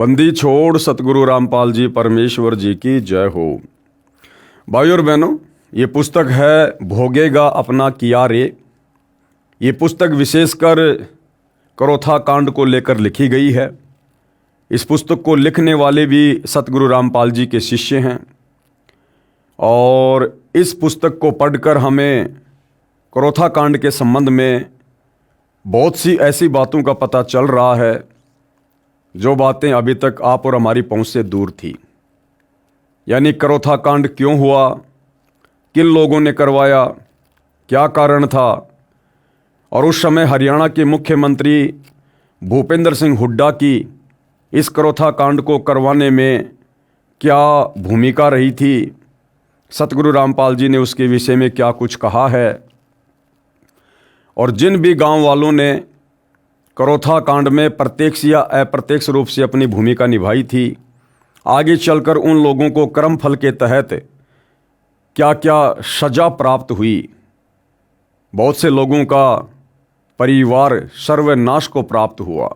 बंदी छोड़ सतगुरु रामपाल जी परमेश्वर जी की जय हो। भाई और बहनों, ये पुस्तक है भोगेगा अपना किया रे। ये पुस्तक विशेषकर करोथा कांड को लेकर लिखी गई है। इस पुस्तक को लिखने वाले भी सतगुरु रामपाल जी के शिष्य हैं और इस पुस्तक को पढ़कर हमें करोथा कांड के संबंध में बहुत सी ऐसी बातों का पता चल रहा है जो बातें अभी तक आप और हमारी पहुंच से दूर थी। यानी करोथा कांड क्यों हुआ, किन लोगों ने करवाया, क्या कारण था, और उस समय हरियाणा के मुख्यमंत्री भूपेंद्र सिंह हुड्डा की इस करोथा कांड को करवाने में क्या भूमिका रही थी, सतगुरु रामपाल जी ने उसके विषय में क्या कुछ कहा है। और जिन भी गांव वालों ने करोथा कांड में प्रत्यक्ष या अप्रत्यक्ष रूप से अपनी भूमिका निभाई थी, आगे चलकर उन लोगों को कर्म फल के तहत क्या क्या सजा प्राप्त हुई। बहुत से लोगों का परिवार सर्वनाश को प्राप्त हुआ।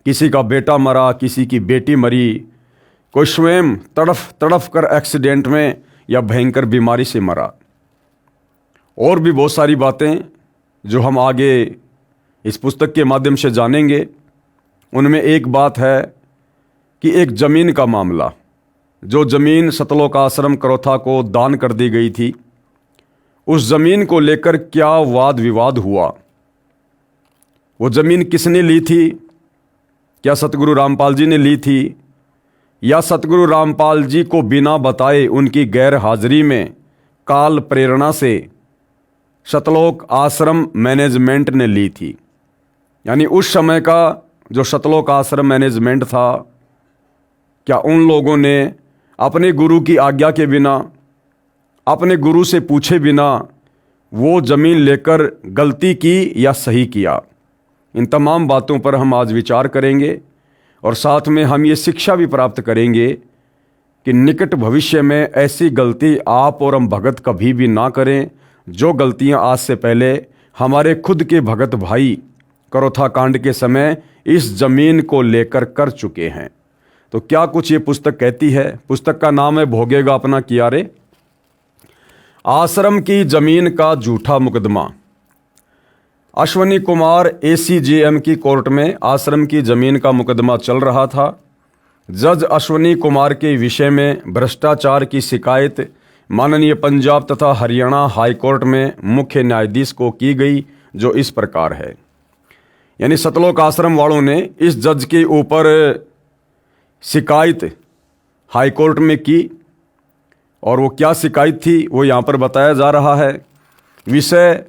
किसी का बेटा मरा, किसी की बेटी मरी, कोई स्वयं तड़फ तड़फ कर एक्सीडेंट में या भयंकर बीमारी से मरा। और भी बहुत सारी बातें जो हम आगे इस पुस्तक के माध्यम से जानेंगे। उनमें एक बात है कि एक ज़मीन का मामला, जो ज़मीन सतलोक आश्रम करोथा को दान कर दी गई थी, उस ज़मीन को लेकर क्या वाद विवाद हुआ। वो ज़मीन किसने ली थी? क्या सतगुरु रामपाल जी ने ली थी, या सतगुरु रामपाल जी को बिना बताए उनकी गैर हाजिरी में काल प्रेरणा से सतलोक आश्रम मैनेजमेंट ने ली थी। यानी उस समय का जो सतलोक आश्रम मैनेजमेंट था, क्या उन लोगों ने अपने गुरु की आज्ञा के बिना, अपने गुरु से पूछे बिना वो ज़मीन लेकर गलती की या सही किया? इन तमाम बातों पर हम आज विचार करेंगे और साथ में हम ये शिक्षा भी प्राप्त करेंगे कि निकट भविष्य में ऐसी गलती आप और हम भगत कभी भी ना करें, जो गलतियां आज से पहले हमारे खुद के भगत भाई करोथा कांड के समय इस ज़मीन को लेकर कर चुके हैं। तो क्या कुछ ये पुस्तक कहती है? पुस्तक का नाम है भोगेगा अपना किया रे। आश्रम की ज़मीन का झूठा मुकदमा। अश्वनी कुमार ACJM की कोर्ट में आश्रम की ज़मीन का मुकदमा चल रहा था। जज अश्वनी कुमार के विषय में भ्रष्टाचार की शिकायत माननीय पंजाब तथा हरियाणा हाई कोर्ट में मुख्य न्यायाधीश को की गई, जो इस प्रकार है। यानी सतलोक आश्रम वालों ने इस जज के ऊपर शिकायत हाई कोर्ट में की, और वो क्या शिकायत थी वो यहाँ पर बताया जा रहा है। विषय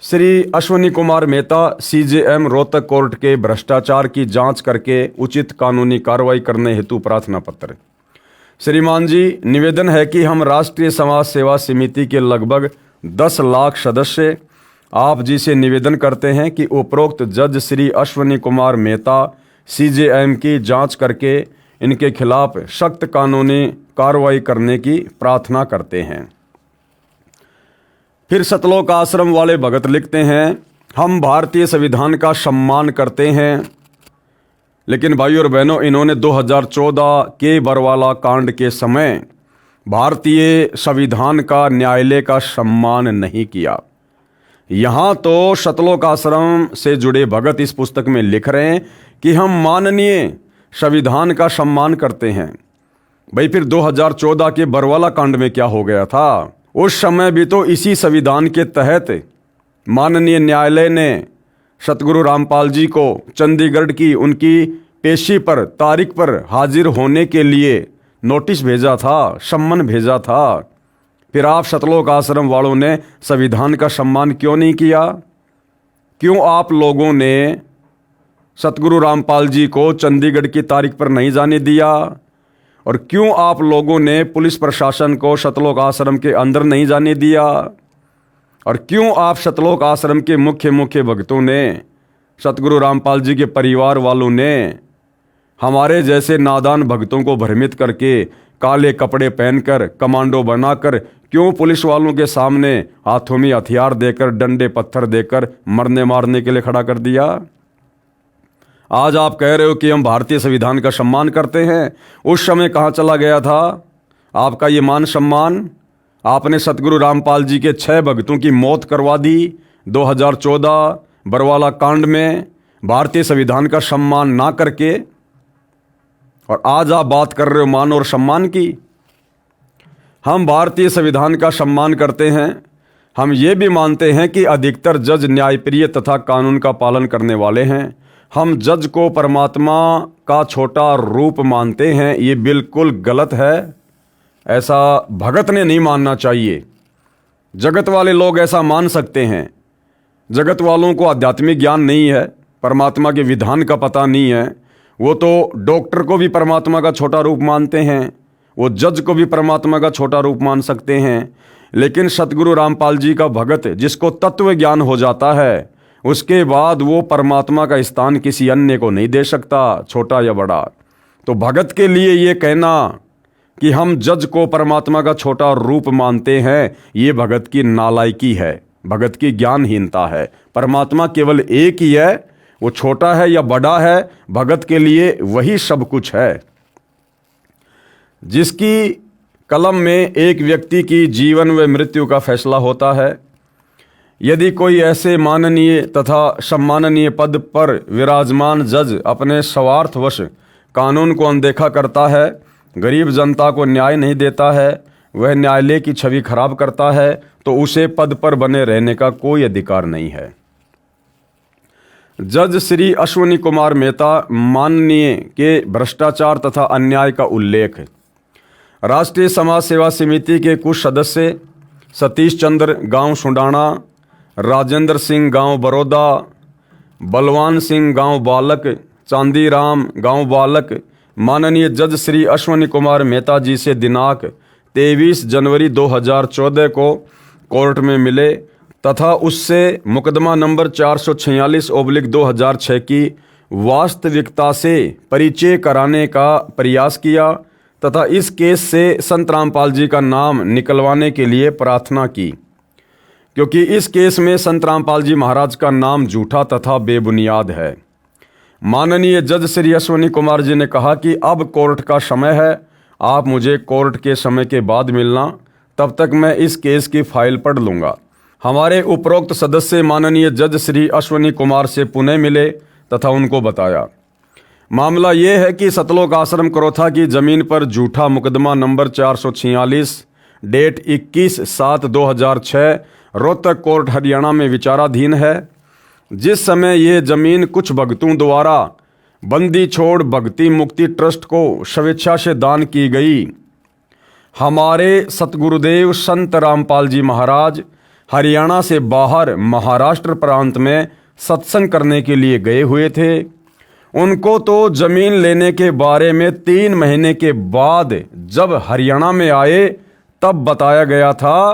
श्री अश्वनी कुमार मेहता CJM रोहतक कोर्ट के भ्रष्टाचार की जांच करके उचित कानूनी कार्रवाई करने हेतु प्रार्थना पत्र। श्रीमान जी, निवेदन है कि हम राष्ट्रीय समाज सेवा समिति के लगभग 10 लाख सदस्य आप जी से निवेदन करते हैं कि उपरोक्त जज श्री अश्वनी कुमार मेहता CJM की जांच करके इनके खिलाफ सख्त कानूनी कार्रवाई करने की प्रार्थना करते हैं। फिर सतलोक आश्रम वाले भगत लिखते हैं, हम भारतीय संविधान का सम्मान करते हैं, लेकिन भाई और बहनों, इन्होंने 2014 के बरवाला कांड के समय भारतीय संविधान का, न्यायालय का सम्मान नहीं किया। यहाँ तो सतलोक आश्रम से जुड़े भगत इस पुस्तक में लिख रहे हैं कि हम माननीय संविधान का सम्मान करते हैं। भाई, फिर 2014 के बरवाला कांड में क्या हो गया था? उस समय भी तो इसी संविधान के तहत माननीय न्यायालय ने सतगुरु रामपाल जी को चंडीगढ़ की उनकी पेशी पर तारीख पर हाजिर होने के लिए नोटिस भेजा था, सम्मन भेजा था। फिर आप सतलोक आश्रम वालों ने संविधान का सम्मान क्यों नहीं किया? क्यों आप लोगों ने सतगुरु रामपाल जी को चंडीगढ़ की तारीख पर नहीं जाने दिया? और क्यों आप लोगों ने पुलिस प्रशासन को सतलोक आश्रम के अंदर नहीं जाने दिया? और क्यों आप सतलोक आश्रम के मुख्य भक्तों ने, सतगुरु रामपाल जी के परिवार वालों ने हमारे जैसे नादान भक्तों को भ्रमित करके काले कपड़े पहनकर कमांडो बनाकर क्यों पुलिस वालों के सामने हाथों में हथियार देकर, डंडे पत्थर देकर मरने मारने के लिए खड़ा कर दिया? आज आप कह रहे हो कि हम भारतीय संविधान का सम्मान करते हैं, उस समय कहाँ चला गया था आपका ये मान सम्मान? आपने सतगुरु रामपाल जी के 6 भक्तों की मौत करवा दी 2014 बरवाला कांड में, भारतीय संविधान का सम्मान ना करके, और आज आप बात कर रहे हो मान और सम्मान की। हम भारतीय संविधान का सम्मान करते हैं। हम ये भी मानते हैं कि अधिकतर जज न्यायप्रिय तथा कानून का पालन करने वाले हैं। हम जज को परमात्मा का छोटा रूप मानते हैं, ये बिल्कुल गलत है। ऐसा भगत ने नहीं मानना चाहिए। जगत वाले लोग ऐसा मान सकते हैं। जगत वालों को आध्यात्मिक ज्ञान नहीं है, परमात्मा के विधान का पता नहीं है। वो तो डॉक्टर को भी परमात्मा का छोटा रूप मानते हैं, वो जज को भी परमात्मा का छोटा रूप मान सकते हैं। लेकिन सतगुरु रामपाल जी का भगत जिसको तत्व ज्ञान हो जाता है, उसके बाद वो परमात्मा का स्थान किसी अन्य को नहीं दे सकता, छोटा या बड़ा। तो भगत के लिए ये कहना कि हम जज को परमात्मा का छोटा रूप मानते हैं, ये भगत की नालायकी है, भगत की ज्ञानहीनता है। परमात्मा केवल एक ही है, वो छोटा है या बड़ा है, भगत के लिए वही सब कुछ है। जिसकी कलम में एक व्यक्ति की जीवन व मृत्यु का फैसला होता है। यदि कोई ऐसे माननीय तथा सम्माननीय पद पर विराजमान जज अपने स्वार्थवश कानून को अनदेखा करता है, गरीब जनता को न्याय नहीं देता है, वह न्यायालय की छवि खराब करता है, तो उसे पद पर बने रहने का कोई अधिकार नहीं है। जज श्री अश्विनी कुमार मेहता माननीय के भ्रष्टाचार तथा अन्याय का उल्लेख। राष्ट्रीय समाज सेवा समिति के कुछ सदस्य सतीश चंद्र गांव सुंडाना, राजेंद्र सिंह गांव बड़ौदा, बलवान सिंह गांव बालक, चांदीराम गांव बालक माननीय जज श्री अश्विनी कुमार मेहता जी से दिनांक 23 जनवरी 2014 को कोर्ट में मिले तथा उससे मुकदमा नंबर 446/2006 की वास्तविकता से परिचय कराने का प्रयास किया तथा इस केस से संत रामपाल जी का नाम निकलवाने के लिए प्रार्थना की, क्योंकि इस केस में संत रामपाल जी महाराज का नाम झूठा तथा बेबुनियाद है। माननीय जज श्री अश्विनी कुमार जी ने कहा कि अब कोर्ट का समय है, आप मुझे कोर्ट के समय के बाद मिलना, तब तक मैं इस केस की फाइल पढ़ लूँगा। हमारे उपरोक्त सदस्य माननीय जज श्री अश्विनी कुमार से पुणे मिले तथा उनको बताया मामला ये है कि सतलोक आश्रम करोथा की ज़मीन पर झूठा मुकदमा number 446 date 21/7/2006 Rohtak court Haryana में विचाराधीन है। जिस समय ये ज़मीन कुछ भक्तों द्वारा बंदी छोड़ भक्ति मुक्ति ट्रस्ट को स्वेच्छा से दान की गई। हमारे सतगुरुदेव संत रामपाल जी महाराज हरियाणा से बाहर महाराष्ट्र प्रांत में सत्संग करने के लिए गए हुए थे। उनको तो ज़मीन लेने के बारे में 3 महीने के बाद जब हरियाणा में आए तब बताया गया था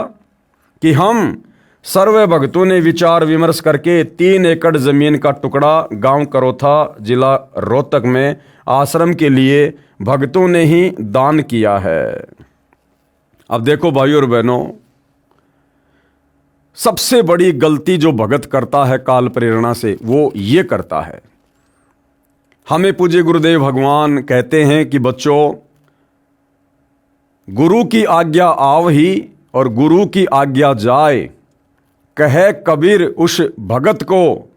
कि हम सर्व भक्तों ने विचार विमर्श करके 3 एकड़ ज़मीन का टुकड़ा गांव करोथा जिला रोहतक में आश्रम के लिए भक्तों ने ही दान किया है। अब देखो भाइयों और बहनों, सबसे बड़ी गलती जो भगत करता है काल प्रेरणा से, वो ये करता है। हमें पूज्य गुरुदेव भगवान कहते हैं कि बच्चों, गुरु की आज्ञा आव ही और गुरु की आज्ञा जाए, कहे कबीर उस भगत को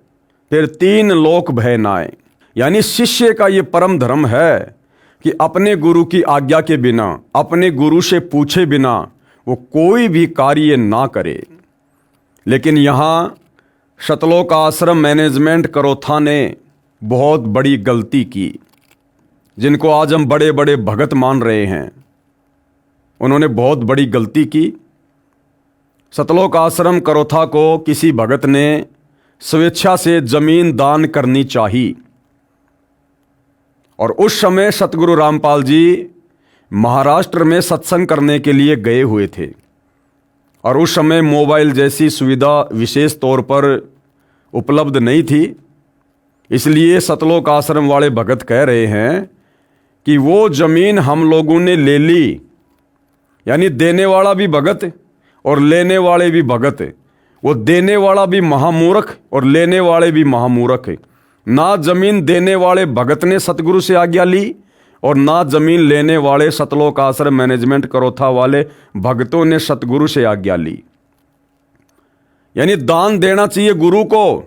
फिर 3 लोक भय नाए। यानी शिष्य का ये परम धर्म है कि अपने गुरु की आज्ञा के बिना, अपने गुरु से पूछे बिना वो कोई भी कार्य ना करे। लेकिन यहाँ सतलोक आश्रम मैनेजमेंट करोथा ने बहुत बड़ी गलती की, जिनको आज हम बड़े बड़े भगत मान रहे हैं। उन्होंने बहुत बड़ी गलती की। सतलोक आश्रम करोथा को किसी भगत ने स्वेच्छा से जमीन दान करनी चाहिए। और उस समय सतगुरु रामपाल जी महाराष्ट्र में सत्संग करने के लिए गए हुए थे और उस समय मोबाइल जैसी सुविधा विशेष तौर पर उपलब्ध नहीं थी। इसलिए सतलोक आश्रम वाले भगत कह रहे हैं कि वो ज़मीन हम लोगों ने ले ली, यानी देने वाला भी भगत और लेने वाले भी भगत। वो देने वाला भी महामूर्ख और लेने वाले भी महामूर्ख। ना जमीन देने वाले भगत ने सतगुरु से आज्ञा ली और ना जमीन लेने वाले सतलोक आश्रम मैनेजमेंट करोथा वाले भक्तों ने सतगुरु से आज्ञा ली। यानी दान देना चाहिए गुरु को,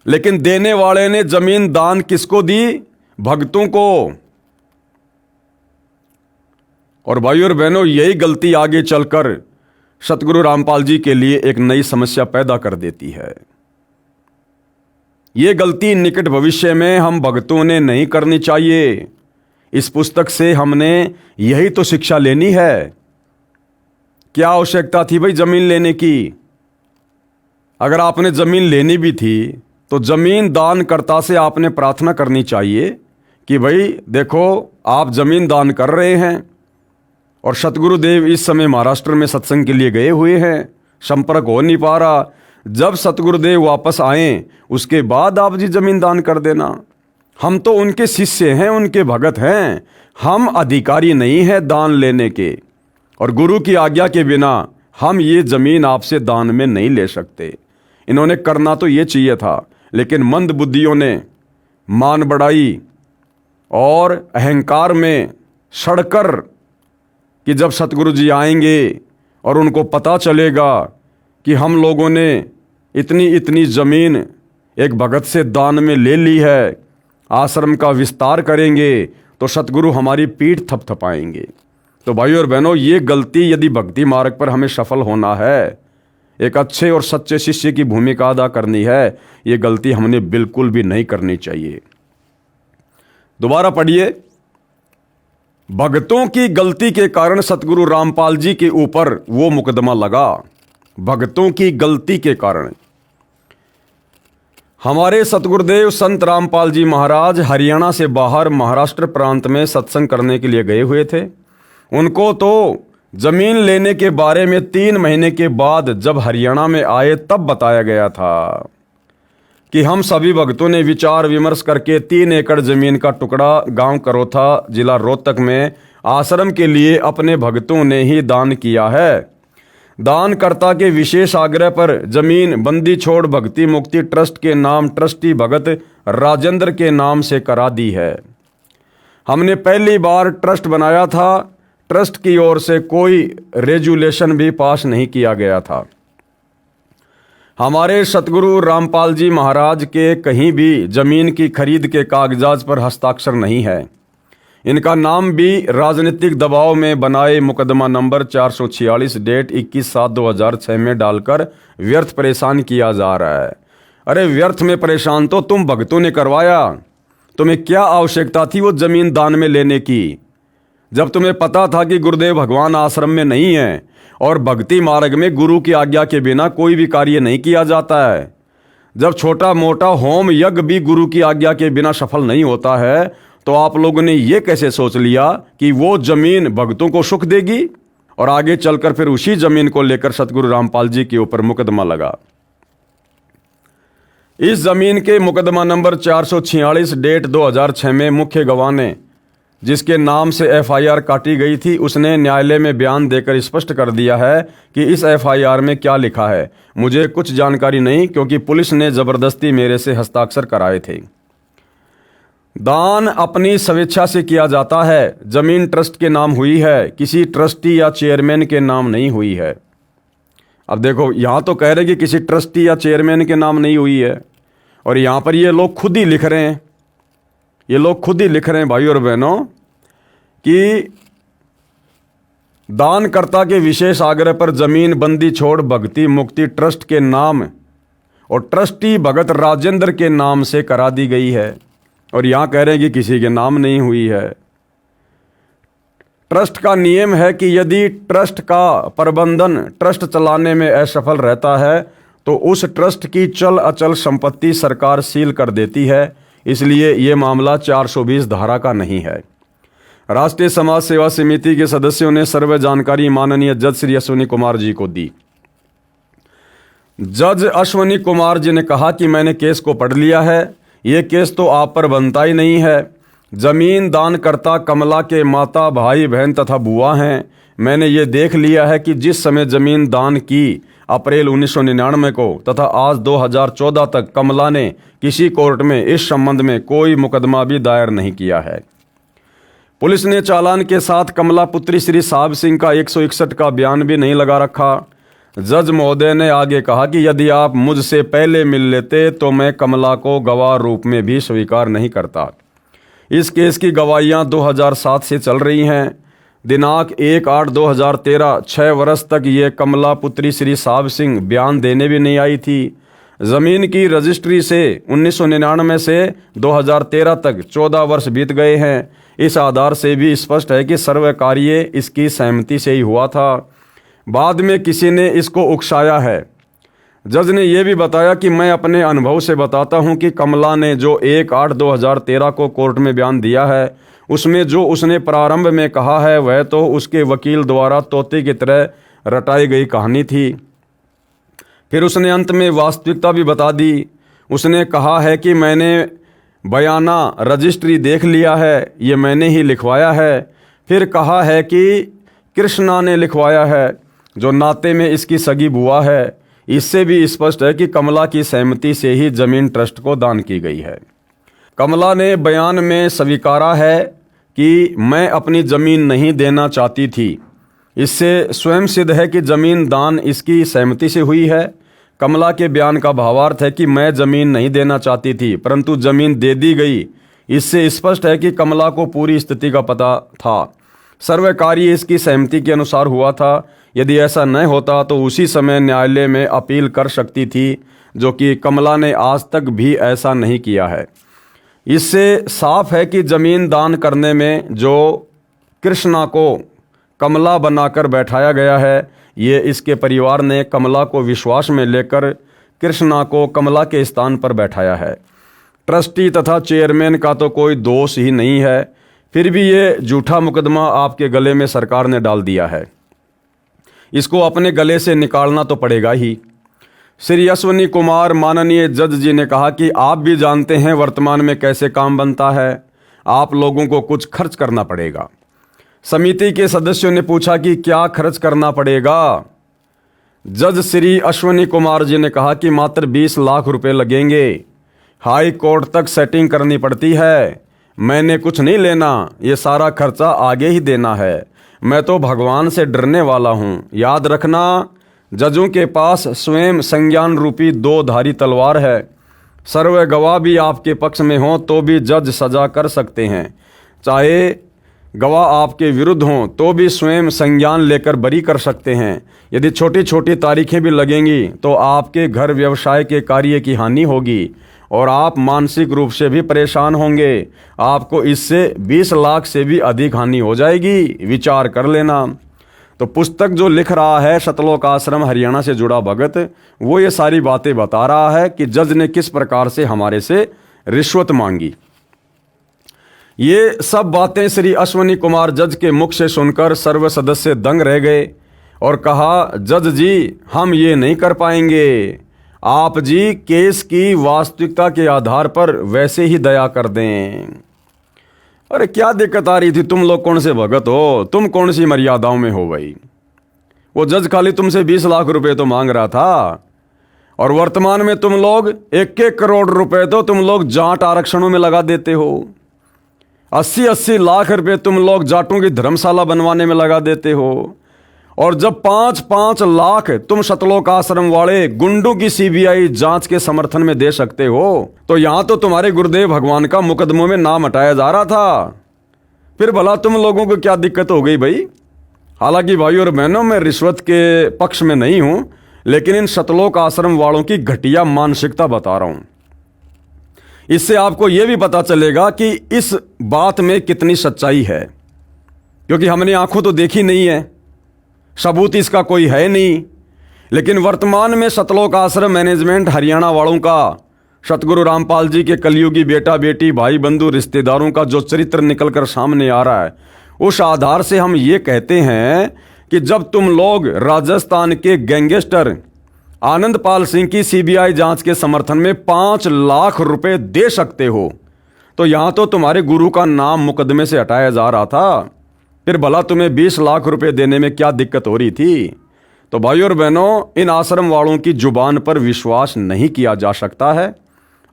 लेकिन देने वाले ने जमीन दान किसको दी? भक्तों को। और भाइयों और बहनों, यही गलती आगे चलकर सतगुरु रामपाल जी के लिए एक नई समस्या पैदा कर देती है। यह गलती निकट भविष्य में हम भक्तों ने नहीं करनी चाहिए। इस पुस्तक से हमने यही तो शिक्षा लेनी है। क्या आवश्यकता थी भाई जमीन लेने की? अगर आपने जमीन लेनी भी थी तो जमीन दानकर्ता से आपने प्रार्थना करनी चाहिए कि भाई देखो, आप जमीन दान कर रहे हैं और सतगुरुदेव इस समय महाराष्ट्र में सत्संग के लिए गए हुए हैं, संपर्क हो नहीं पा रहा। जब सतगुरुदेव वापस आए उसके बाद आप जी जमीन दान कर देना। हम तो उनके शिष्य हैं, उनके भगत हैं, हम अधिकारी नहीं हैं दान लेने के, और गुरु की आज्ञा के बिना हम ये जमीन आपसे दान में नहीं ले सकते। इन्होंने करना तो ये चाहिए था, लेकिन मंद बुद्धियों ने मान बढ़ाई और अहंकार में सड़कर कि जब सतगुरु जी आएंगे और उनको पता चलेगा कि हम लोगों ने इतनी इतनी जमीन एक भगत से दान में ले ली है, आश्रम का विस्तार करेंगे तो सतगुरु हमारी पीठ थपथपाएंगे। तो भाइयों और बहनों, ये गलती यदि भक्ति मार्ग पर हमें सफल होना है, एक अच्छे और सच्चे शिष्य की भूमिका अदा करनी है, ये गलती हमने बिल्कुल भी नहीं करनी चाहिए। दोबारा पढ़िए। भक्तों की गलती के कारण सतगुरु रामपाल जी के ऊपर वो मुकदमा लगा। भक्तों की गलती के कारण हमारे सतगुरुदेव संत रामपाल जी महाराज हरियाणा से बाहर महाराष्ट्र प्रांत में सत्संग करने के लिए गए हुए थे। उनको तो जमीन लेने के बारे में 3 महीने के बाद जब हरियाणा में आए तब बताया गया था कि हम सभी भक्तों ने विचार विमर्श करके 3 एकड़ जमीन का टुकड़ा गांव करोथा जिला रोहतक में आश्रम के लिए अपने भक्तों ने ही दान किया है। दानकर्ता के विशेष आग्रह पर जमीन बंदी छोड़ भक्ति मुक्ति ट्रस्ट के नाम ट्रस्टी भगत राजेंद्र के नाम से करा दी है। हमने पहली बार ट्रस्ट बनाया था, ट्रस्ट की ओर से कोई रेजुलेशन भी पास नहीं किया गया था। हमारे सतगुरु रामपाल जी महाराज के कहीं भी जमीन की खरीद के कागजात पर हस्ताक्षर नहीं है। इनका नाम भी राजनीतिक दबाव में बनाए मुकदमा नंबर 446 डेट 21/7/2006 में डालकर व्यर्थ परेशान किया जा रहा है। अरे व्यर्थ में परेशान तो तुम भक्तों ने करवाया। तुम्हें क्या आवश्यकता थी वो जमीन दान में लेने की, जब तुम्हें पता था कि गुरुदेव भगवान आश्रम में नहीं है और भक्ति मार्ग में गुरु की आज्ञा के बिना कोई भी कार्य नहीं किया जाता है। जब छोटा मोटा होम यज्ञ भी गुरु की आज्ञा के बिना सफल नहीं होता है, तो आप लोगों ने ये कैसे सोच लिया कि वो जमीन भक्तों को सुख देगी? और आगे चलकर फिर उसी जमीन को लेकर सतगुरु रामपाल जी के ऊपर मुकदमा लगा। इस जमीन के मुकदमा नंबर 446 डेट 2006 में मुख्य गवाह ने जिसके नाम से एफआईआर काटी गई थी, उसने न्यायालय में बयान देकर स्पष्ट कर दिया है कि इस एफआईआर में क्या लिखा है मुझे कुछ जानकारी नहीं, क्योंकि पुलिस ने जबरदस्ती मेरे से हस्ताक्षर कराए थे। दान अपनी स्वेच्छा से किया जाता है। जमीन ट्रस्ट के नाम हुई है, किसी ट्रस्टी या चेयरमैन के नाम नहीं हुई है। अब देखो, यहां तो कह रहे कि किसी ट्रस्टी या चेयरमैन के नाम नहीं हुई है, और यहां पर ये लोग खुद ही लिख रहे हैं, ये लोग खुद ही लिख रहे हैं भाइयों और बहनों कि दानकर्ता के विशेष आग्रह पर जमीन बंदी छोड़ भक्ति मुक्ति ट्रस्ट के नाम और ट्रस्टी भगत राजेंद्र के नाम से करा दी गई है, और यहां कह रहे हैं कि किसी के नाम नहीं हुई है। ट्रस्ट का नियम है कि यदि ट्रस्ट का प्रबंधन ट्रस्ट चलाने में असफल रहता है तो उस ट्रस्ट की चल अचल संपत्ति सरकार सील कर देती है। इसलिए ये मामला 420 धारा का नहीं है। राष्ट्रीय समाज सेवा समिति के सदस्यों ने सर्व जानकारी माननीय जज श्री अश्विनी कुमार जी को दी। जज अश्विनी कुमार जी ने कहा कि मैंने केस को पढ़ लिया है, ये केस तो आप पर बनता ही नहीं है। जमीन दानकर्ता कमला के माता भाई बहन तथा बुआ हैं। मैंने ये देख लिया है कि जिस समय जमीन दान की अप्रैल 1999 को तथा आज 2014 तक कमला ने किसी कोर्ट में इस संबंध में कोई मुकदमा भी दायर नहीं किया है। पुलिस ने चालान के साथ कमला पुत्री श्री साहब सिंह का 161 का बयान भी नहीं लगा रखा। जज महोदय ने आगे कहा कि यदि आप मुझसे पहले मिल लेते तो मैं कमला को गवाह रूप में भी स्वीकार नहीं करता। इस केस की गवाहियां 2007 से चल रही हैं। दिनांक 1/8/2013 6 वर्ष तक ये कमला पुत्री श्री साहब सिंह बयान देने भी नहीं आई थी। ज़मीन की रजिस्ट्री से 1999 से 2013 तक 14 वर्ष बीत गए हैं। इस आधार से भी स्पष्ट है कि सर्व कार्य इसकी सहमति से ही हुआ था। बाद में किसी ने इसको उकसाया है। जज ने यह भी बताया कि मैं अपने अनुभव से बताता हूं कि कमला ने जो 1/8/2013 को कोर्ट में बयान दिया है उसमें जो उसने प्रारंभ में कहा है वह तो उसके वकील द्वारा तोते की तरह रटाई गई कहानी थी। फिर उसने अंत में वास्तविकता भी बता दी। उसने कहा है कि मैंने बयाना रजिस्ट्री देख लिया है, ये मैंने ही लिखवाया है। फिर कहा है कि कृष्णा ने लिखवाया है जो नाते में इसकी सगी बुआ है। इससे भी स्पष्ट है कि कमला की सहमति से ही जमीन ट्रस्ट को दान की गई है। कमला ने बयान में स्वीकारा है कि मैं अपनी ज़मीन नहीं देना चाहती थी। इससे स्वयं सिद्ध है कि ज़मीन दान इसकी सहमति से हुई है। कमला के बयान का भावार्थ है कि मैं ज़मीन नहीं देना चाहती थी परंतु ज़मीन दे दी गई। इससे स्पष्ट है कि कमला को पूरी स्थिति का पता था। सर्व कार्य इसकी सहमति के अनुसार हुआ था। यदि ऐसा न होता तो उसी समय न्यायालय में अपील कर सकती थी, जो कि कमला ने आज तक भी ऐसा नहीं किया है। इससे साफ है कि ज़मीन दान करने में जो कृष्णा को कमला बनाकर बैठाया गया है, ये इसके परिवार ने कमला को विश्वास में लेकर कृष्णा को कमला के स्थान पर बैठाया है। ट्रस्टी तथा चेयरमैन का तो कोई दोष ही नहीं है, फिर भी ये झूठा मुकदमा आपके गले में सरकार ने डाल दिया है। इसको अपने गले से निकालना तो पड़ेगा ही। श्री अश्वनी कुमार माननीय जज जी ने कहा कि आप भी जानते हैं वर्तमान में कैसे काम बनता है, आप लोगों को कुछ खर्च करना पड़ेगा। समिति के सदस्यों ने पूछा कि क्या खर्च करना पड़ेगा। जज श्री अश्वनी कुमार जी ने कहा कि मात्र 20 लाख रुपए लगेंगे। हाई कोर्ट तक सेटिंग करनी पड़ती है। मैंने कुछ नहीं लेना, ये सारा खर्चा आगे ही देना है। मैं तो भगवान से डरने वाला हूँ। याद रखना, जजों के पास स्वयं संज्ञान रूपी 2 धारी तलवार है। सर्व गवाह भी आपके पक्ष में हों तो भी जज सजा कर सकते हैं। चाहे गवाह आपके विरुद्ध हों तो भी स्वयं संज्ञान लेकर बरी कर सकते हैं। यदि छोटी छोटी तारीखें भी लगेंगी तो आपके घर व्यवसाय के कार्य की हानि होगी और आप मानसिक रूप से भी परेशान होंगे। आपको इससे 20 लाख से भी अधिक हानि हो जाएगी, विचार कर लेना। तो पुस्तक जो लिख रहा है सतलोक आश्रम हरियाणा से जुड़ा भगत, वो ये सारी बातें बता रहा है कि जज ने किस प्रकार से हमारे से रिश्वत मांगी। ये सब बातें श्री अश्वनी कुमार जज के मुख से सुनकर सर्व सदस्य दंग रह गए और कहा, जज जी हम ये नहीं कर पाएंगे। आप जी केस की वास्तविकता के आधार पर वैसे ही दया कर दें। अरे क्या दिक्कत आ रही थी? तुम लोग कौन से भगत हो? तुम कौन सी मर्यादाओं में हो भाई? वो जज खाली तुमसे 20 लाख रुपए तो मांग रहा था और वर्तमान में तुम लोग 1-1 करोड़ रुपए तो तुम लोग जाट आरक्षणों में लगा देते हो। 80-80 लाख रुपए तुम लोग जाटों की धर्मशाला बनवाने में लगा देते हो। और जब 5-5 लाख तुम सतलोक आश्रम वाले गुंडों की सीबीआई जांच के समर्थन में दे सकते हो, तो यहां तो तुम्हारे गुरुदेव भगवान का मुकदमों में नाम हटाया जा रहा था। फिर भला तुम लोगों को क्या दिक्कत हो गई भाई? हालांकि भाई और बहनों, मैं रिश्वत के पक्ष में नहीं हूं, लेकिन इन सतलोक आश्रम वालों की घटिया मानसिकता बता रहा हूं। इससे आपको यह भी पता चलेगा कि इस बात में कितनी सच्चाई है, क्योंकि हमने आंखों तो देखी नहीं है, सबूत इसका कोई है नहीं। लेकिन वर्तमान में सतलोक आश्रम मैनेजमेंट हरियाणा वालों का, सतगुरु रामपाल जी के कलयुगी बेटा बेटी भाई बंधु रिश्तेदारों का जो चरित्र निकलकर सामने आ रहा है, उस आधार से हम ये कहते हैं कि जब तुम लोग राजस्थान के गैंगस्टर आनंदपाल सिंह की सीबीआई जांच के समर्थन में 5 लाख रुपए दे सकते हो, तो यहां तो तुम्हारे गुरु का नाम मुकदमे से हटाया जा रहा था। फिर भला तुम्हें 20 लाख रुपए देने में क्या दिक्कत हो रही थी? तो भाइयों और बहनों, इन आश्रम वालों की जुबान पर विश्वास नहीं किया जा सकता है।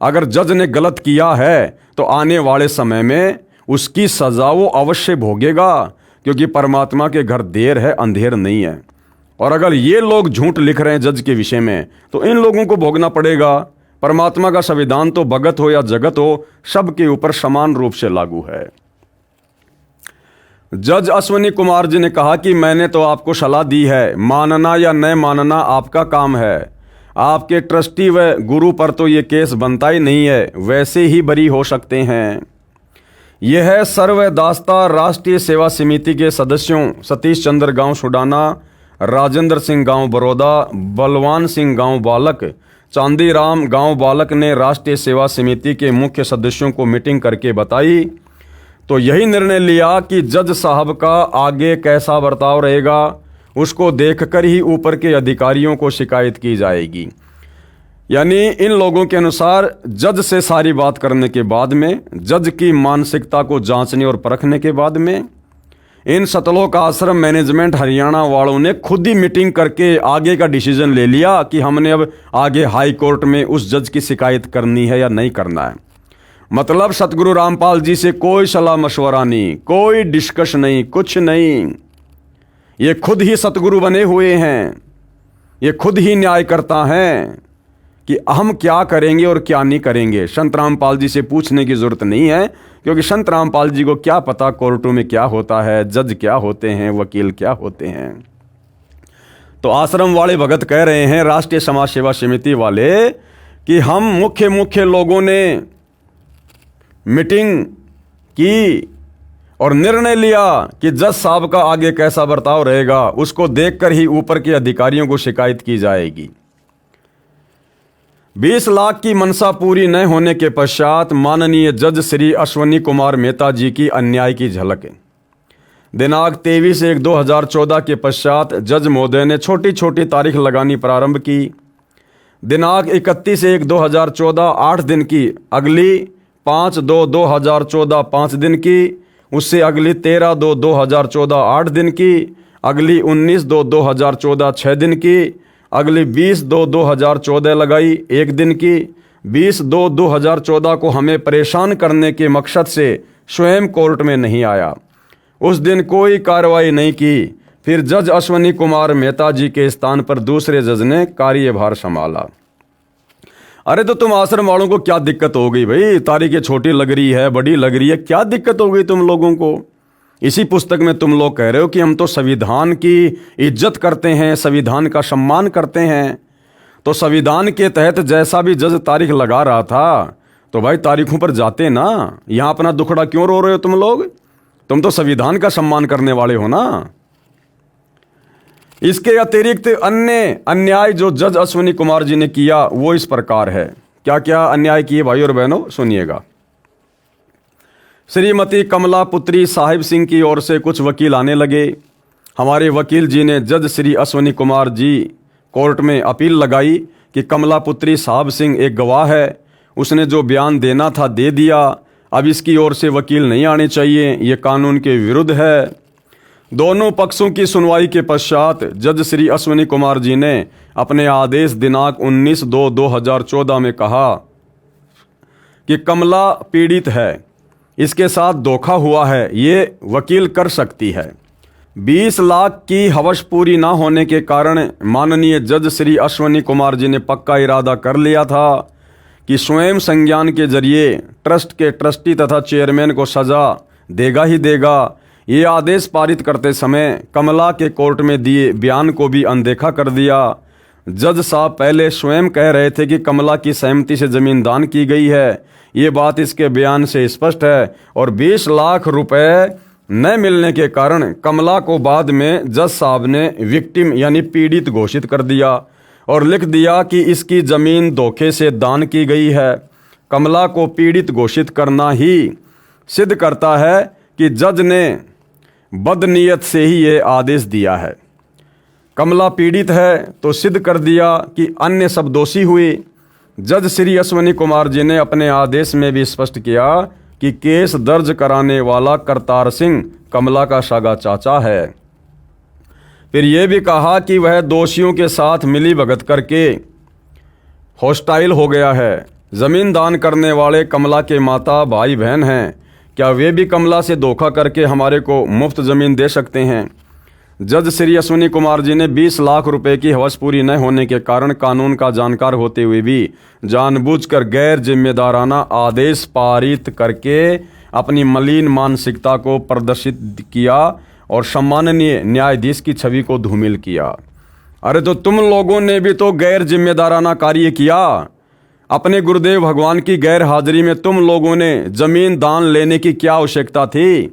अगर जज ने गलत किया है तो आने वाले समय में उसकी सजा वो अवश्य भोगेगा, क्योंकि परमात्मा के घर देर है अंधेर नहीं है। और अगर ये लोग झूठ लिख रहे हैं जज के विषय में तो इन लोगों को भोगना पड़ेगा। परमात्मा का संविधान तो भगत हो या जगत हो, सबके ऊपर समान रूप से लागू है। जज अश्विनी कुमार जी ने कहा कि मैंने तो आपको सलाह दी है, मानना या न मानना आपका काम है। आपके ट्रस्टी व गुरु पर तो ये केस बनता ही नहीं है, वैसे ही बरी हो सकते हैं। यह है सर्वदास्ता राष्ट्रीय सेवा समिति के सदस्यों सतीश चंद्र गांव सुडाना, राजेंद्र सिंह गांव बड़ौदा, बलवान सिंह गांव बालक, चांदीराम गांव बालक ने राष्ट्रीय सेवा समिति के मुख्य सदस्यों को मीटिंग करके बताई। तो यही निर्णय लिया कि जज साहब का आगे कैसा बर्ताव रहेगा उसको देखकर ही ऊपर के अधिकारियों को शिकायत की जाएगी। यानी इन लोगों के अनुसार जज से सारी बात करने के बाद में, जज की मानसिकता को जांचने और परखने के बाद में, इन सतलोक आश्रम मैनेजमेंट हरियाणा वालों ने खुद ही मीटिंग करके आगे का डिसीजन ले लिया कि हमने अब आगे हाई कोर्ट में उस जज की शिकायत करनी है या नहीं करना है। मतलब सतगुरु रामपाल जी से कोई सलाह मशवरा नहीं, कोई डिस्कस नहीं, कुछ नहीं। ये खुद ही सतगुरु बने हुए हैं, ये खुद ही न्याय करता है कि हम क्या करेंगे और क्या नहीं करेंगे। संत रामपाल जी से पूछने की जरूरत नहीं है, क्योंकि संत रामपाल जी को क्या पता कोर्टों में क्या होता है, जज क्या होते हैं, वकील क्या होते हैं। तो आश्रम वाले भगत कह रहे हैं, राष्ट्रीय समाज सेवा समिति वाले, कि हम मुख्य लोगों ने मीटिंग की और निर्णय लिया कि जज साहब का आगे कैसा बर्ताव रहेगा उसको देखकर ही ऊपर के अधिकारियों को शिकायत की जाएगी। 20 लाख की मनसा पूरी न होने के पश्चात माननीय जज श्री अश्विनी कुमार मेहता जी की अन्याय की झलक। दिनांक 23/1/2014 के पश्चात जज महोदय ने छोटी छोटी तारीख लगानी प्रारंभ की। दिनांक 31/1/2014 8 दिन की, अगली 5/2/2014 5 दिन की, उससे अगली 13/2/2014 8 दिन की, अगली 19/2/2014 6 दिन की, अगली 20/2/2014 लगाई 1 दिन की। 20/2/2014 को हमें परेशान करने के मकसद से स्वयं कोर्ट में नहीं आया, उस दिन कोई कार्रवाई नहीं की। फिर जज अश्विनी कुमार मेहता जी के स्थान पर दूसरे जज ने कार्यभार संभाला। अरे तो तुम आश्रम वालों को क्या दिक्कत हो गई भाई? तारीखें छोटी लग रही है, बड़ी लग रही है, क्या दिक्कत हो गई तुम लोगों को? इसी पुस्तक में तुम लोग कह रहे हो कि हम तो संविधान की इज्जत करते हैं, संविधान का सम्मान करते हैं। तो संविधान के तहत जैसा भी जज तारीख लगा रहा था तो भाई तारीखों पर जाते ना। यहाँ अपना दुखड़ा क्यों रो रहे हो तुम लोग? तुम तो संविधान का सम्मान करने वाले हो ना। इसके अतिरिक्त अन्य अन्याय जो जज अश्विनी कुमार जी ने किया वो इस प्रकार है। क्या क्या अन्याय किए भाई और बहनों, सुनिएगा। श्रीमती कमला पुत्री साहिब सिंह की ओर से कुछ वकील आने लगे। हमारे वकील जी ने जज श्री अश्विनी कुमार जी कोर्ट में अपील लगाई कि कमला पुत्री साहिब सिंह एक गवाह है, उसने जो बयान देना था दे दिया, अब इसकी ओर से वकील नहीं आने चाहिए, ये कानून के विरुद्ध है। दोनों पक्षों की सुनवाई के पश्चात जज श्री अश्विनी कुमार जी ने अपने आदेश दिनांक 19/2/2014 में कहा कि कमला पीड़ित है, इसके साथ धोखा हुआ है, ये वकील कर सकती है। 20 लाख की हवस पूरी ना होने के कारण माननीय जज श्री अश्विनी कुमार जी ने पक्का इरादा कर लिया था कि स्वयं संज्ञान के जरिए ट्रस्ट के ट्रस्टी तथा चेयरमैन को सजा देगा ही देगा। ये आदेश पारित करते समय कमला के कोर्ट में दिए बयान को भी अनदेखा कर दिया। जज साहब पहले स्वयं कह रहे थे कि कमला की सहमति से जमीन दान की गई है, ये बात इसके बयान से स्पष्ट है। और 20 लाख रुपए न मिलने के कारण कमला को बाद में जज साहब ने विक्टिम यानी पीड़ित घोषित कर दिया और लिख दिया कि इसकी जमीन धोखे से दान की गई है। कमला को पीड़ित घोषित करना ही सिद्ध करता है कि जज ने बदनीयत से ही ये आदेश दिया है। कमला पीड़ित है तो सिद्ध कर दिया कि अन्य सब दोषी हुए। जज श्री अश्विनी कुमार जी ने अपने आदेश में भी स्पष्ट किया कि केस दर्ज कराने वाला करतार सिंह कमला का सगा चाचा है। फिर यह भी कहा कि वह दोषियों के साथ मिली भगत करके हॉस्टाइल हो गया है। जमीन दान करने वाले कमला के माता भाई बहन हैं, क्या वे भी कमला से धोखा करके हमारे को मुफ्त ज़मीन दे सकते हैं? जज श्री अश्विनी कुमार जी ने 20 लाख रुपए की हवस पूरी न होने के कारण कानून का जानकार होते हुए भी जानबूझकर गैर जिम्मेदाराना आदेश पारित करके अपनी मलिन मानसिकता को प्रदर्शित किया और सम्माननीय न्यायाधीश की छवि को धूमिल किया। अरे तो तुम लोगों ने भी तो गैर जिम्मेदाराना कार्य किया। अपने गुरुदेव भगवान की गैर हाजिरी में तुम लोगों ने जमीन दान लेने की क्या आवश्यकता थी?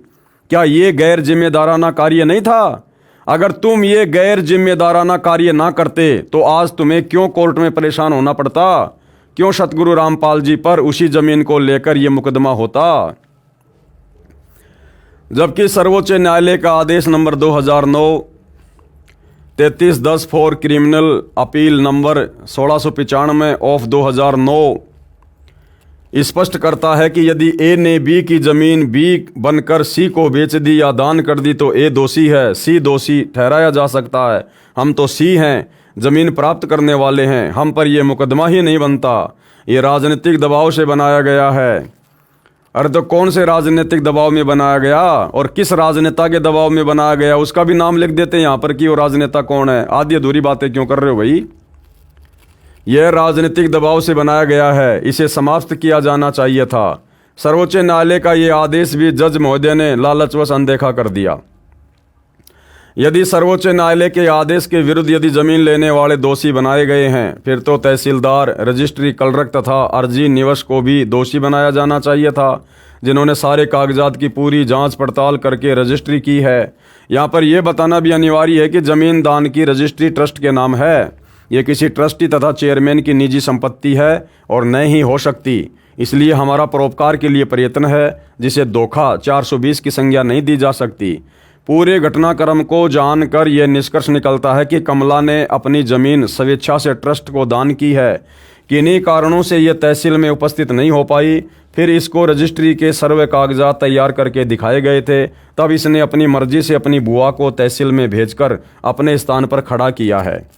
क्या ये गैर जिम्मेदाराना कार्य नहीं था? अगर तुम ये गैर जिम्मेदाराना कार्य ना करते तो आज तुम्हें क्यों कोर्ट में परेशान होना पड़ता? क्यों सतगुरु रामपाल जी पर उसी जमीन को लेकर यह मुकदमा होता? जबकि सर्वोच्च न्यायालय का आदेश number 2009-3310 for criminal appeal number 1695 of 2009 स्पष्ट करता है कि यदि ए ने बी की जमीन बी बनकर सी को बेच दी या दान कर दी तो ए दोषी है, सी दोषी ठहराया जा सकता है। हम तो सी हैं, जमीन प्राप्त करने वाले हैं, हम पर यह मुकदमा ही नहीं बनता। ये राजनीतिक दबाव से बनाया गया है। अरे तो कौन से राजनीतिक दबाव में बनाया गया और किस राजनेता के दबाव में बनाया गया उसका भी नाम लिख देते हैं यहाँ पर कि वो राजनेता कौन है। आधी अधूरी बातें क्यों कर रहे हो भाई? यह राजनीतिक दबाव से बनाया गया है, इसे समाप्त किया जाना चाहिए था। सर्वोच्च न्यायालय का यह आदेश भी जज महोदय ने लालचवश अनदेखा कर दिया। यदि सर्वोच्च न्यायालय के आदेश के विरुद्ध यदि जमीन लेने वाले दोषी बनाए गए हैं फिर तो तहसीलदार, रजिस्ट्री क्लर्क तथा अर्जी निवश को भी दोषी बनाया जाना चाहिए था, जिन्होंने सारे कागजात की पूरी जांच पड़ताल करके रजिस्ट्री की है। यहाँ पर यह बताना भी अनिवार्य है कि जमीन दान की रजिस्ट्री ट्रस्ट के नाम है। ये किसी ट्रस्टी तथा चेयरमैन की निजी संपत्ति है और न ही हो सकती। इसलिए हमारा परोपकार के लिए प्रयत्न है, जिसे धोखा 420 की संज्ञा नहीं दी जा सकती। पूरे घटनाक्रम को जानकर यह निष्कर्ष निकलता है कि कमला ने अपनी जमीन स्वेच्छा से ट्रस्ट को दान की है। किन्हीं कारणों से यह तहसील में उपस्थित नहीं हो पाई। फिर इसको रजिस्ट्री के सर्वे कागजात तैयार करके दिखाए गए थे, तब इसने अपनी मर्जी से अपनी बुआ को तहसील में भेजकर अपने स्थान पर खड़ा किया है,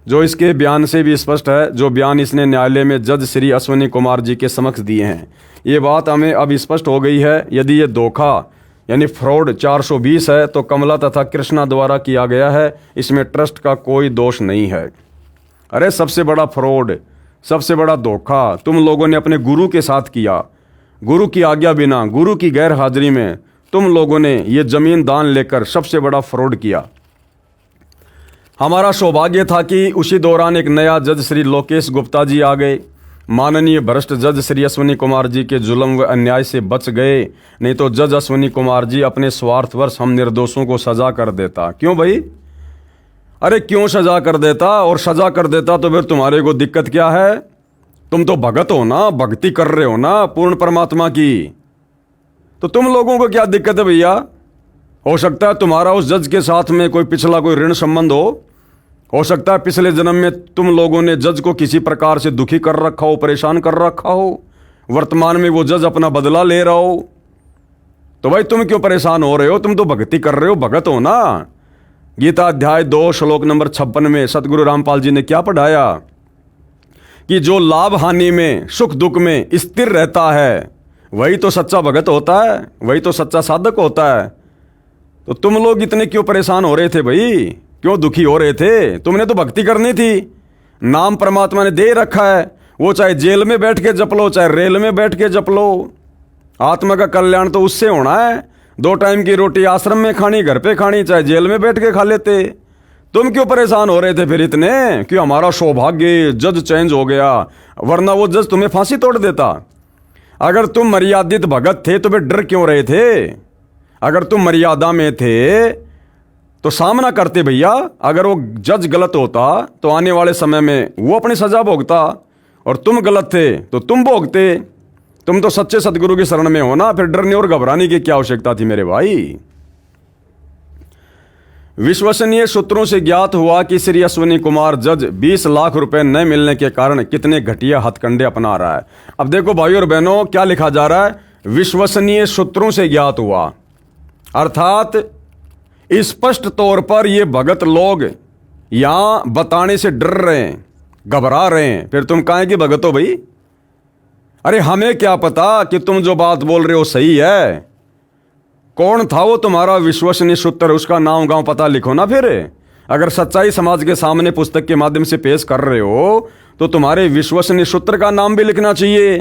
जो इसके बयान से भी स्पष्ट है, जो बयान इसने न्यायालय में जज श्री अश्विनी कुमार जी के समक्ष दिए हैं। ये बात हमें अब स्पष्ट हो गई है। यदि ये धोखा यानी फ्रॉड 420 है तो कमला तथा कृष्णा द्वारा किया गया है, इसमें ट्रस्ट का कोई दोष नहीं है। अरे सबसे बड़ा फ्रॉड, सबसे बड़ा धोखा तुम लोगों ने अपने गुरु के साथ किया। गुरु की आज्ञा बिना, गुरु की गैर हाजिरी में तुम लोगों ने ये जमीन दान लेकर सबसे बड़ा फ्रॉड किया। हमारा सौभाग्य था कि उसी दौरान एक नया जज श्री लोकेश गुप्ता जी आ गए। माननीय भ्रष्ट जज श्री अश्विनी कुमार जी के जुल्म व अन्याय से बच गए, नहीं तो जज अश्विनी कुमार जी अपने स्वार्थवश हम निर्दोषों को सजा कर देता। क्यों भाई? अरे क्यों सजा कर देता? और सजा कर देता तो फिर तुम्हारे को दिक्कत क्या है? तुम तो भगत हो ना, भक्ति कर रहे हो ना पूर्ण परमात्मा की, तो तुम लोगों को क्या दिक्कत है भैया? हो सकता है तुम्हारा उस जज के साथ में कोई पिछला कोई ऋण संबंध हो सकता है पिछले जन्म में तुम लोगों ने जज को किसी प्रकार से दुखी कर रखा हो, परेशान कर रखा हो, वर्तमान में वो जज अपना बदला ले रहा हो। तो भाई तुम क्यों परेशान हो रहे हो? तुम तो भक्ति कर रहे हो, भगत हो ना। गीता अध्याय 2 श्लोक नंबर 56 में सतगुरु रामपाल जी ने क्या पढ़ाया कि जो लाभ हानि में, सुख दुख में स्थिर रहता है वही तो सच्चा भगत होता है, वही तो सच्चा साधक होता है। तो तुम लोग इतने क्यों परेशान हो रहे थे भाई? क्यों दुखी हो रहे थे? तुमने तो भक्ति करनी थी। नाम परमात्मा ने दे रखा है, वो चाहे जेल में बैठ के जप लो, चाहे रेल में बैठ के जप लो। आत्मा का कल्याण तो उससे होना है। 2 टाइम की रोटी आश्रम में खानी, घर पे खानी, चाहे जेल में बैठ के खा लेते। तुम क्यों परेशान हो रहे थे फिर इतने कि हमारा सौभाग्य जज चेंज हो गया, वरना वो जज तुम्हें फांसी तोड़ देता। अगर तुम मर्यादित भगत थे तो फिर डर क्यों रहे थे? अगर तुम मर्यादा में थे तो सामना करते भैया। अगर वो जज गलत होता तो आने वाले समय में वो अपनी सजा भोगता, और तुम गलत थे तो तुम भोगते। तुम तो सच्चे सदगुरु की शरण में हो ना, फिर डरने और घबराने की क्या आवश्यकता थी मेरे भाई? विश्वसनीय सूत्रों से ज्ञात हुआ कि श्री अश्विनी कुमार जज 20 लाख रुपए न मिलने के कारण कितने घटिया हथकंडे अपना रहा है। अब देखो भाई और बहनों, क्या लिखा जा रहा है? विश्वसनीय सूत्रों से ज्ञात हुआ, अर्थात स्पष्ट तौर पर ये भगत लोग यहां बताने से डर रहे हैं, घबरा रहे हैं। फिर तुम काहे की भगत हो भाई? अरे हमें क्या पता कि तुम जो बात बोल रहे हो सही है। कौन था वो तुम्हारा विश्वसनीय सूत्र? उसका नाम गांव पता लिखो ना। फिर अगर सच्चाई समाज के सामने पुस्तक के माध्यम से पेश कर रहे हो तो तुम्हारे विश्वसनीय सूत्र का नाम भी लिखना चाहिए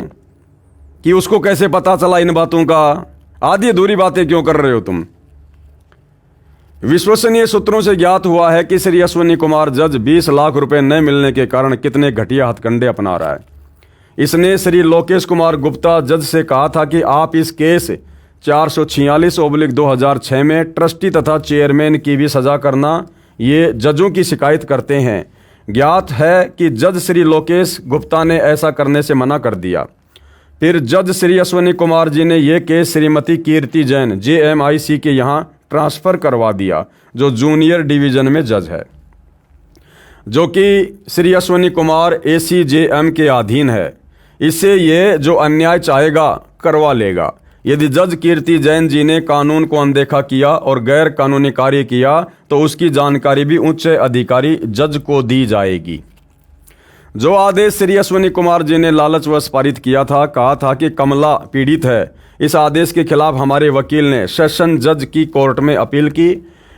कि उसको कैसे पता चला इन बातों का। आधी अधूरी बातें क्यों कर रहे हो तुम? विश्वसनीय सूत्रों से ज्ञात हुआ है कि श्री अश्विनी कुमार जज 20 लाख रुपए न मिलने के कारण कितने घटिया हथकंडे अपना रहा है। इसने श्री लोकेश कुमार गुप्ता जज से कहा था कि आप इस केस 446/2006 में ट्रस्टी तथा चेयरमैन की भी सजा करना, ये जजों की शिकायत करते हैं। ज्ञात है कि जज श्री लोकेश गुप्ता ने ऐसा करने से मना कर दिया। फिर जज श्री अश्विनी कुमार जी ने यह केस श्रीमती कीर्ति जैन JMIC के यहाँ ट्रांसफर करवा दिया, जो जूनियर डिवीजन में जज है, जो कि श्री अश्विनी कुमार ACJM के अधीन है। इससे ये जो अन्याय चाहेगा करवा लेगा। यदि जज कीर्ति जैन जी ने कानून को अनदेखा किया और गैर कानूनी कार्य किया तो उसकी जानकारी भी उच्च अधिकारी जज को दी जाएगी। जो आदेश श्री अश्विनी कुमार जी ने लालचवश पारित किया था, कहा था कि कमला पीड़ित है, इस आदेश के खिलाफ हमारे वकील ने सेशन जज की कोर्ट में अपील की।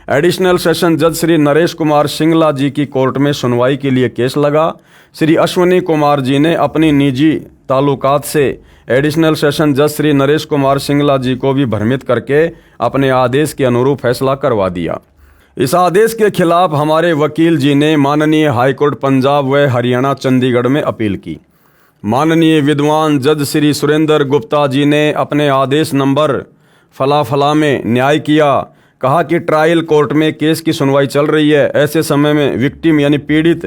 एडिशनल सेशन जज श्री नरेश कुमार सिंगला जी की कोर्ट में सुनवाई के लिए केस लगा। श्री अश्विनी कुमार जी ने अपनी निजी ताल्लुकात से एडिशनल सेशन जज श्री नरेश कुमार सिंगला जी को भी भ्रमित करके अपने आदेश के अनुरूप फैसला करवा दिया। इस आदेश के खिलाफ हमारे वकील जी ने माननीय हाईकोर्ट पंजाब व हरियाणा चंडीगढ़ में अपील की। माननीय विद्वान जज श्री सुरेंद्र गुप्ता जी ने अपने आदेश नंबर फला में न्याय किया। कहा कि ट्रायल कोर्ट में केस की सुनवाई चल रही है, ऐसे समय में विक्टिम यानी पीड़ित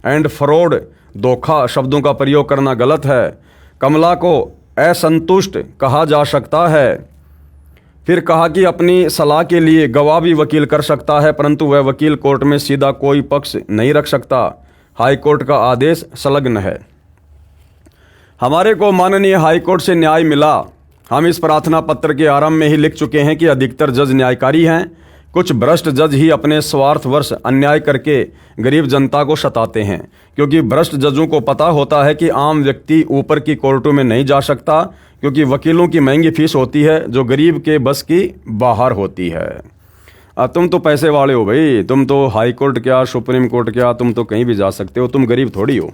एंड फ्रॉड धोखा शब्दों का प्रयोग करना गलत है। कमला को असंतुष्ट कहा जा सकता है। फिर कहा कि अपनी सलाह के लिए गवाह भी वकील कर सकता है, परंतु वह वकील कोर्ट में सीधा कोई पक्ष नहीं रख सकता। हाईकोर्ट का आदेश संलग्न है। हमारे को माननीय हाईकोर्ट से न्याय मिला। हम इस प्रार्थना पत्र के आरंभ में ही लिख चुके हैं कि अधिकतर जज न्यायकारी हैं। कुछ भ्रष्ट जज ही अपने स्वार्थवश अन्याय करके गरीब जनता को सताते हैं, क्योंकि भ्रष्ट जजों को पता होता है कि आम व्यक्ति ऊपर की कोर्टों में नहीं जा सकता, क्योंकि वकीलों की महंगी फीस होती है जो गरीब के बस की बाहर होती है। तुम तो पैसे वाले हो भाई, तुम तो हाई कोर्ट क्या सुप्रीम कोर्ट क्या, तुम तो कहीं भी जा सकते हो, तुम गरीब थोड़ी हो।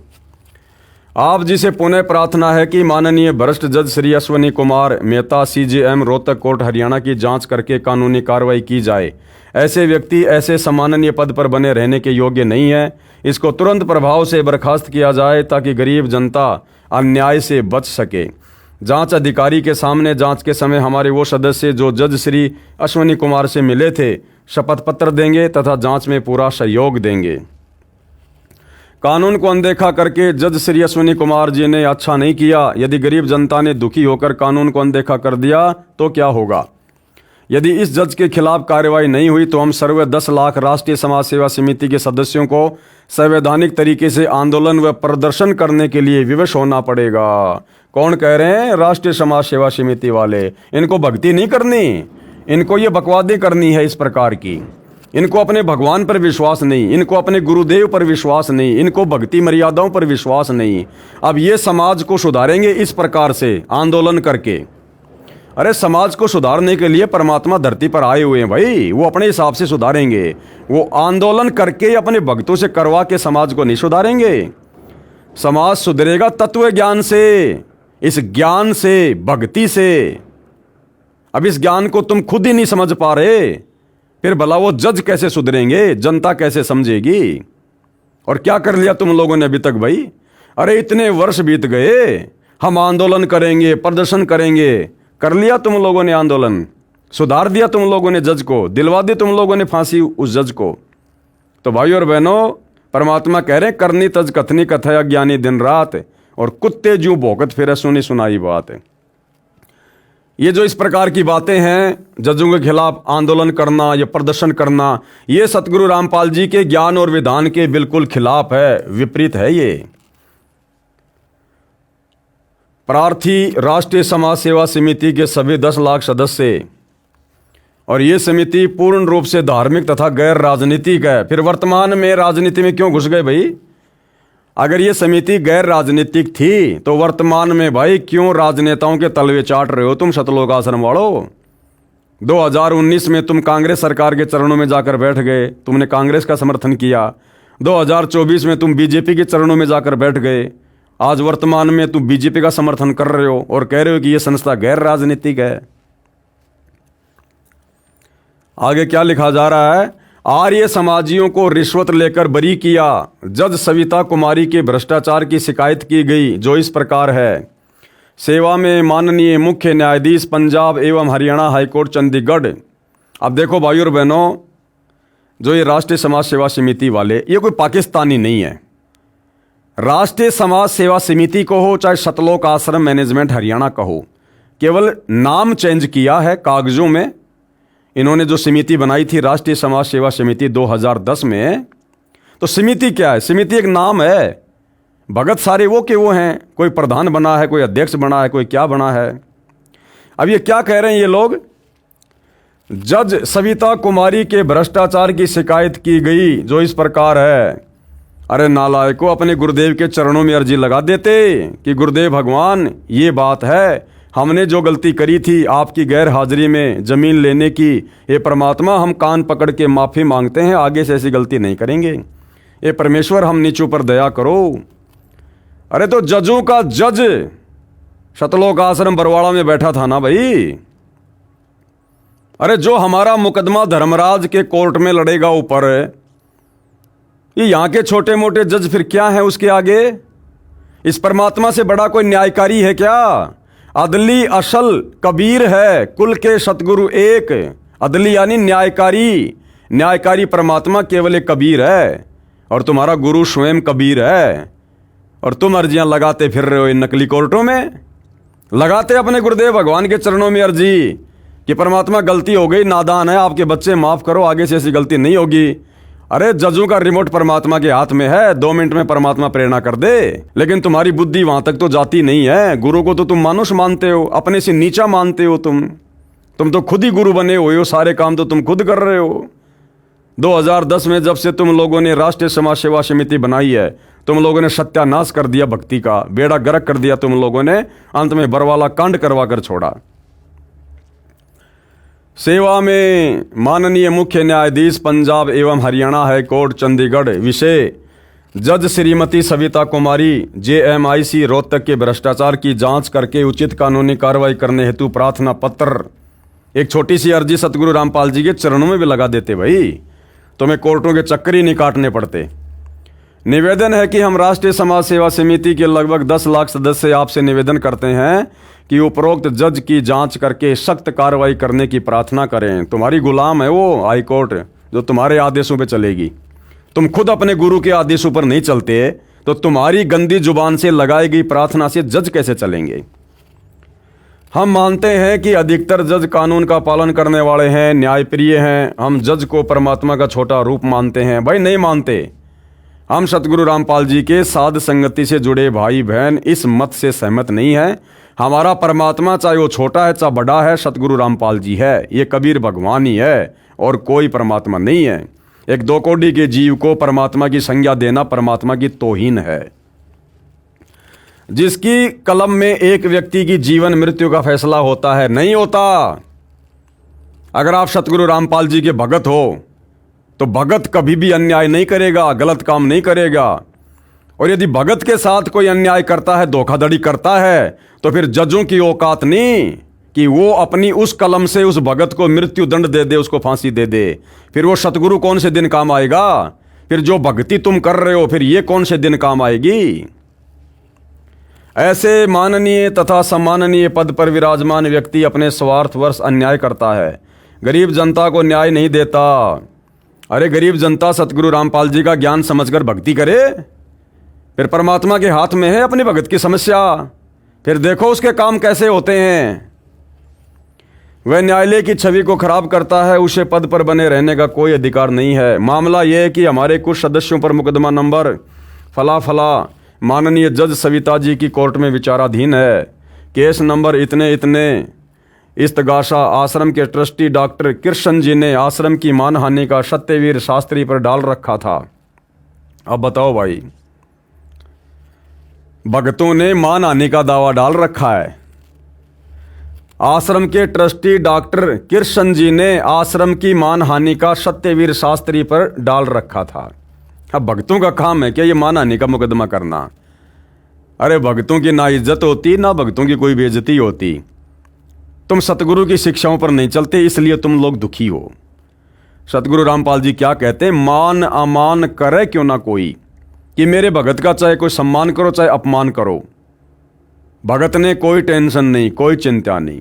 आप जी से पुनः प्रार्थना है कि माननीय भ्रष्ट जज श्री अश्विनी कुमार मेहता CJM रोहतक कोर्ट हरियाणा की जांच करके कानूनी कार्रवाई की जाए। ऐसे व्यक्ति ऐसे सम्माननीय पद पर बने रहने के योग्य नहीं है। इसको तुरंत प्रभाव से बर्खास्त किया जाए ताकि गरीब जनता अन्याय से बच सके। जांच अधिकारी के सामने जांच के समय हमारे वो सदस्य जो जज श्री अश्विनी कुमार से मिले थे शपथ पत्र देंगे तथा जांच में पूरा सहयोग देंगे। कानून को अनदेखा करके जज श्री अश्विनी कुमार जी ने अच्छा नहीं किया। यदि गरीब जनता ने दुखी होकर कानून को अनदेखा कर दिया तो क्या होगा? यदि इस जज के खिलाफ कार्रवाई नहीं हुई तो हम सर्वे 10 लाख राष्ट्रीय समाज सेवा समिति के सदस्यों को संवैधानिक तरीके से आंदोलन व प्रदर्शन करने के लिए विवश होना पड़ेगा। कौन कह रहे हैं? राष्ट्रीय समाज सेवा समिति वाले। इनको भक्ति नहीं करनी, इनको ये बकवादी करनी है इस प्रकार की। इनको अपने भगवान पर विश्वास नहीं, इनको अपने गुरुदेव पर विश्वास नहीं, इनको भक्ति मर्यादाओं पर विश्वास नहीं। अब ये समाज को सुधारेंगे इस प्रकार से आंदोलन करके। अरे समाज को सुधारने के लिए परमात्मा धरती पर आए हुए हैं भाई, वो अपने हिसाब से सुधारेंगे। वो आंदोलन करके अपने भक्तों से करवा के समाज को नहीं सुधारेंगे। समाज सुधरेगा तत्व ज्ञान से, इस ज्ञान से, भक्ति से। अब इस ज्ञान को तुम खुद ही नहीं समझ पा रहे, फिर भला वो जज कैसे सुधरेंगे, जनता कैसे समझेगी? और क्या कर लिया तुम लोगों ने अभी तक भाई? अरे इतने वर्ष बीत गए, हम आंदोलन करेंगे, प्रदर्शन करेंगे, कर लिया तुम लोगों ने आंदोलन, सुधार दिया तुम लोगों ने जज को, दिलवा दी तुम लोगों ने फांसी उस जज को। तो भाई और बहनों, परमात्मा कह रहे करनी तज कथनी कथया ज्ञानी दिन रात, और कुत्ते जू भौंकत फिरे सुनी सुनाई बात। ये जो इस प्रकार की बातें हैं, जजों के खिलाफ आंदोलन करना या प्रदर्शन करना, ये सतगुरु रामपाल जी के ज्ञान और विधान के बिल्कुल खिलाफ है, विपरीत है। ये प्रार्थी राष्ट्रीय समाज सेवा समिति के सभी 10 लाख सदस्य और ये समिति पूर्ण रूप से धार्मिक तथा गैर राजनीतिक है। फिर वर्तमान में राजनीति में क्यों घुस गए भाई? अगर ये समिति गैर राजनीतिक थी तो वर्तमान में भाई क्यों राजनेताओं के तलवे चाट रहे हो तुम सतलोक आश्रम वालों? 2019 में तुम कांग्रेस सरकार के चरणों में जाकर बैठ गए, तुमने कांग्रेस का समर्थन किया। 2024 में तुम बीजेपी के चरणों में जाकर बैठ गए। आज वर्तमान में तुम बीजेपी का समर्थन कर रहे हो और कह रहे हो कि यह संस्था गैर राजनीतिक है। आगे क्या लिखा जा रहा है? आर्य समाजियों को रिश्वत लेकर बरी किया। जज सविता कुमारी के भ्रष्टाचार की शिकायत की गई जो इस प्रकार है। सेवा में माननीय मुख्य न्यायाधीश पंजाब एवं हरियाणा हाईकोर्ट चंडीगढ़। अब देखो भाइयों और बहनों, जो ये राष्ट्रीय समाज सेवा समिति वाले, ये कोई पाकिस्तानी नहीं है। राष्ट्रीय समाज सेवा समिति को हो चाहे सतलोक आश्रम मैनेजमेंट हरियाणा का हो, केवल नाम चेंज किया है कागजों में। इन्होंने जो समिति बनाई थी राष्ट्रीय समाज सेवा समिति 2010 में, तो समिति क्या है? समिति एक नाम है। भगत सारे वो के वो हैं, कोई प्रधान बना है, कोई अध्यक्ष बना है, कोई क्या बना है। अब ये क्या कह रहे हैं ये लोग? जज सविता कुमारी के भ्रष्टाचार की शिकायत की गई जो इस प्रकार है। अरे नालायकों, अपने गुरुदेव के चरणों में अर्जी लगा देते कि गुरुदेव भगवान ये बात है, हमने जो गलती करी थी आपकी गैर हाजिरी में जमीन लेने की, ये परमात्मा हम कान पकड़ के माफ़ी मांगते हैं, आगे से ऐसी गलती नहीं करेंगे। ये परमेश्वर हम नीचों पर दया करो। अरे तो जजों का जज सतलोक आश्रम बरवाड़ा में बैठा था ना भाई। अरे जो हमारा मुकदमा धर्मराज के कोर्ट में लड़ेगा ऊपर, ये यहाँ के छोटे मोटे जज फिर क्या है उसके आगे? इस परमात्मा से बड़ा कोई न्यायकारी है क्या? अदली असल कबीर है, कुल के सतगुरु एक। अदली यानी न्यायकारी, न्यायकारी परमात्मा केवल एक कबीर है और तुम्हारा गुरु स्वयं कबीर है। और तुम अर्जियां लगाते फिर रहे हो इन नकली कोर्टों में, लगाते अपने गुरुदेव भगवान के चरणों में अर्जी कि परमात्मा गलती हो गई, नादान है, आपके बच्चे माफ करो, आगे से ऐसी गलती नहीं होगी। अरे जजों का रिमोट परमात्मा के हाथ में है, 2 मिनट में परमात्मा प्रेरणा कर दे, लेकिन तुम्हारी बुद्धि वहां तक तो जाती नहीं है। गुरु को तो तुम मानुष मानते हो, अपने से नीचा मानते हो। तुम तो खुद ही गुरु बने हुए हो, सारे काम तो तुम खुद कर रहे हो। 2010 में जब से तुम लोगों ने राष्ट्रीय समाज सेवा समिति बनाई है, तुम लोगों ने सत्यानाश कर दिया, भक्ति का बेड़ा गर्क कर दिया तुम लोगों ने, अंत में बरवाला कांड करवा कर छोड़ा। सेवा में माननीय मुख्य न्यायाधीश पंजाब एवं हरियाणा हाईकोर्ट चंडीगढ़। विषय जज श्रीमती सविता कुमारी JMIC रोहतक के भ्रष्टाचार की जांच करके उचित कानूनी कार्रवाई करने हेतु प्रार्थना पत्र। एक छोटी सी अर्जी सतगुरु रामपाल जी के चरणों में भी लगा देते भाई, तुम्हें कोर्टों के चक्कर ही नहीं काटने पड़ते। निवेदन है कि हम राष्ट्रीय समाज सेवा समिति के लगभग 10 लाख सदस्य आपसे निवेदन करते हैं कि उपरोक्त जज की जांच करके सख्त कार्रवाई करने की प्रार्थना करें। तुम्हारी गुलाम है वो हाई कोर्ट जो तुम्हारे आदेशों पे चलेगी। तुम खुद अपने गुरु के आदेशों पर नहीं चलते तो तुम्हारी गंदी जुबान से लगाई गई प्रार्थना से जज कैसे चलेंगे? हम मानते हैं कि अधिकतर जज कानून का पालन करने वाले हैं, न्यायप्रिय हैं। हम जज को परमात्मा का छोटा रूप मानते हैं। भाई नहीं मानते। हम सतगुरु रामपाल जी के साध संगति से जुड़े भाई बहन इस मत से सहमत नहीं है। हमारा परमात्मा चाहे वो छोटा है चाहे बड़ा है, सतगुरु रामपाल जी है। ये कबीर भगवान ही है और कोई परमात्मा नहीं है। एक 2 कोड़ी के जीव को परमात्मा की संज्ञा देना परमात्मा की तौहीन है। जिसकी कलम में एक व्यक्ति की जीवन मृत्यु का फैसला होता है, नहीं होता। अगर आप सतगुरु रामपाल जी के भगत हो तो भगत कभी भी अन्याय नहीं करेगा, गलत काम नहीं करेगा। और यदि भगत के साथ कोई अन्याय करता है, धोखाधड़ी करता है, तो फिर जजों की औकात नहीं कि वो अपनी उस कलम से उस भगत को मृत्यु दंड दे दे, उसको फांसी दे दे। फिर वो सतगुरु कौन से दिन काम आएगा? फिर जो भक्ति तुम कर रहे हो, फिर ये कौन से दिन काम आएगी? ऐसे माननीय तथा सम्माननीय पद पर विराजमान व्यक्ति अपने स्वार्थवश अन्याय करता है, गरीब जनता को न्याय नहीं देता। अरे गरीब जनता सतगुरु रामपाल जी का ज्ञान समझकर भक्ति करे, फिर परमात्मा के हाथ में है अपनी भगत की समस्या। फिर देखो उसके काम कैसे होते हैं। वह न्यायालय की छवि को खराब करता है, उसे पद पर बने रहने का कोई अधिकार नहीं है। मामला यह है कि हमारे कुछ सदस्यों पर मुकदमा नंबर फला फला माननीय जज सविता जी की कोर्ट में विचाराधीन है। केस नंबर इतने इतने इस्तगासा आश्रम के ट्रस्टी डॉक्टर कृष्ण जी ने आश्रम की मानहानि का सत्यवीर शास्त्री पर डाल रखा था। अब बताओ भाई, भक्तों ने मानहानि का दावा डाल रखा है। आश्रम के ट्रस्टी डॉक्टर कृष्ण जी ने आश्रम की मानहानि का सत्यवीर शास्त्री पर डाल रखा था। अब भक्तों का काम है क्या ये मानहानि का मुकदमा करना? अरे भक्तों की ना इज्जत होती, ना भक्तों की कोई बेइज्जती होती। तुम सतगुरु की शिक्षाओं पर नहीं चलते, इसलिए तुम लोग दुखी हो। सतगुरु रामपाल जी क्या कहते हैं? मान अमान करे क्यों ना कोई, कि मेरे भगत का चाहे कोई सम्मान करो चाहे अपमान करो, भगत ने कोई टेंशन नहीं, कोई चिंता नहीं।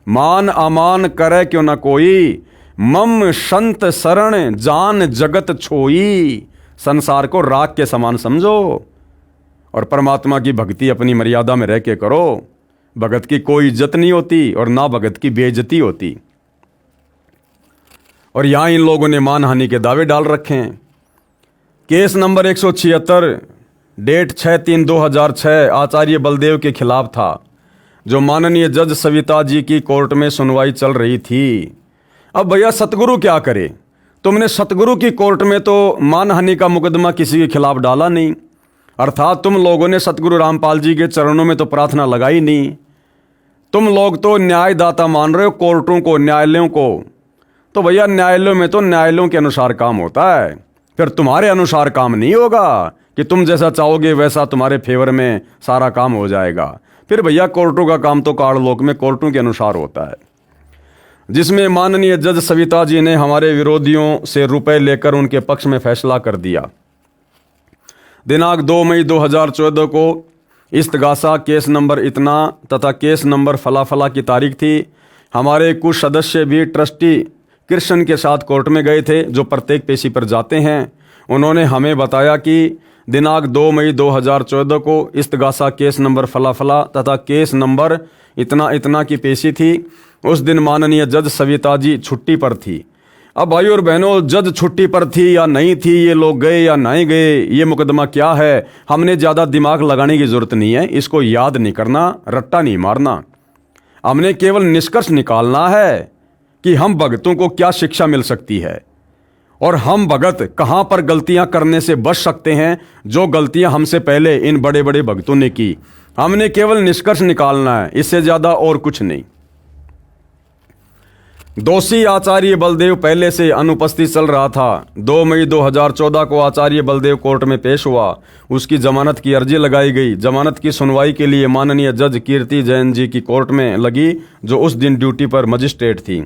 मान अमान करे क्यों ना कोई, मम संत शरण जान जगत छोई। संसार को राख के समान समझो और परमात्मा की भक्ति अपनी मर्यादा में रह के करो। भगत की कोई इज्जत नहीं होती और ना भगत की बेइज्जती होती। और यहां इन लोगों ने मानहानि के दावे डाल रखे हैं। केस नंबर 176 डेट 6/3/2006 आचार्य बलदेव के खिलाफ था, जो माननीय जज सविता जी की कोर्ट में सुनवाई चल रही थी। अब भैया सतगुरु क्या करे? तुमने सतगुरु की कोर्ट में तो मानहानि का मुकदमा किसी के खिलाफ डाला नहीं, अर्थात तुम लोगों ने सतगुरु रामपाल जी के चरणों में तो प्रार्थना लगाई नहीं। तुम लोग तो न्यायदाता मान रहे हो कोर्टों को, न्यायालयों को। तो भैया न्यायालयों में तो न्यायालयों के अनुसार काम होता है, फिर तुम्हारे अनुसार काम नहीं होगा कि तुम जैसा चाहोगे वैसा तुम्हारे फेवर में सारा काम हो जाएगा। फिर भैया कोर्टों का काम तो काललोक में कोर्टों के अनुसार होता है, जिसमें माननीय जज सविता जी ने हमारे विरोधियों से रुपए लेकर उनके पक्ष में फैसला कर दिया। दिनांक 2 मई 2014 को इस्तगासा केस नंबर इतना तथा केस नंबर फला फला की तारीख थी। हमारे कुछ सदस्य भी ट्रस्टी कृष्ण के साथ कोर्ट में गए थे, जो प्रत्येक पेशी पर जाते हैं। उन्होंने हमें बताया कि दिनांक 2 मई 2014 को इस्तगासा केस नंबर फला फला तथा केस नंबर इतना इतना की पेशी थी। उस दिन माननीय जज सविता जी छुट्टी पर थी। अब भाई और बहनों, जज छुट्टी पर थी या नहीं थी, ये लोग गए या नहीं गए, ये मुकदमा क्या है, हमने ज़्यादा दिमाग लगाने की ज़रूरत नहीं है। इसको याद नहीं करना, रट्टा नहीं मारना। हमने केवल निष्कर्ष निकालना है कि हम भगतों को क्या शिक्षा मिल सकती है और हम भगत कहाँ पर गलतियाँ करने से बच सकते हैं, जो गलतियाँ हमसे पहले इन बड़े बड़े भक्तों ने की। हमने केवल निष्कर्ष निकालना है, इससे ज़्यादा और कुछ नहीं। दोषी आचार्य बलदेव पहले से अनुपस्थित चल रहा था। 2 मई 2014 को आचार्य बलदेव कोर्ट में पेश हुआ। उसकी जमानत की अर्जी लगाई गई। जमानत की सुनवाई के लिए माननीय जज कीर्ति जैन जी की कोर्ट में लगी, जो उस दिन ड्यूटी पर मजिस्ट्रेट थी।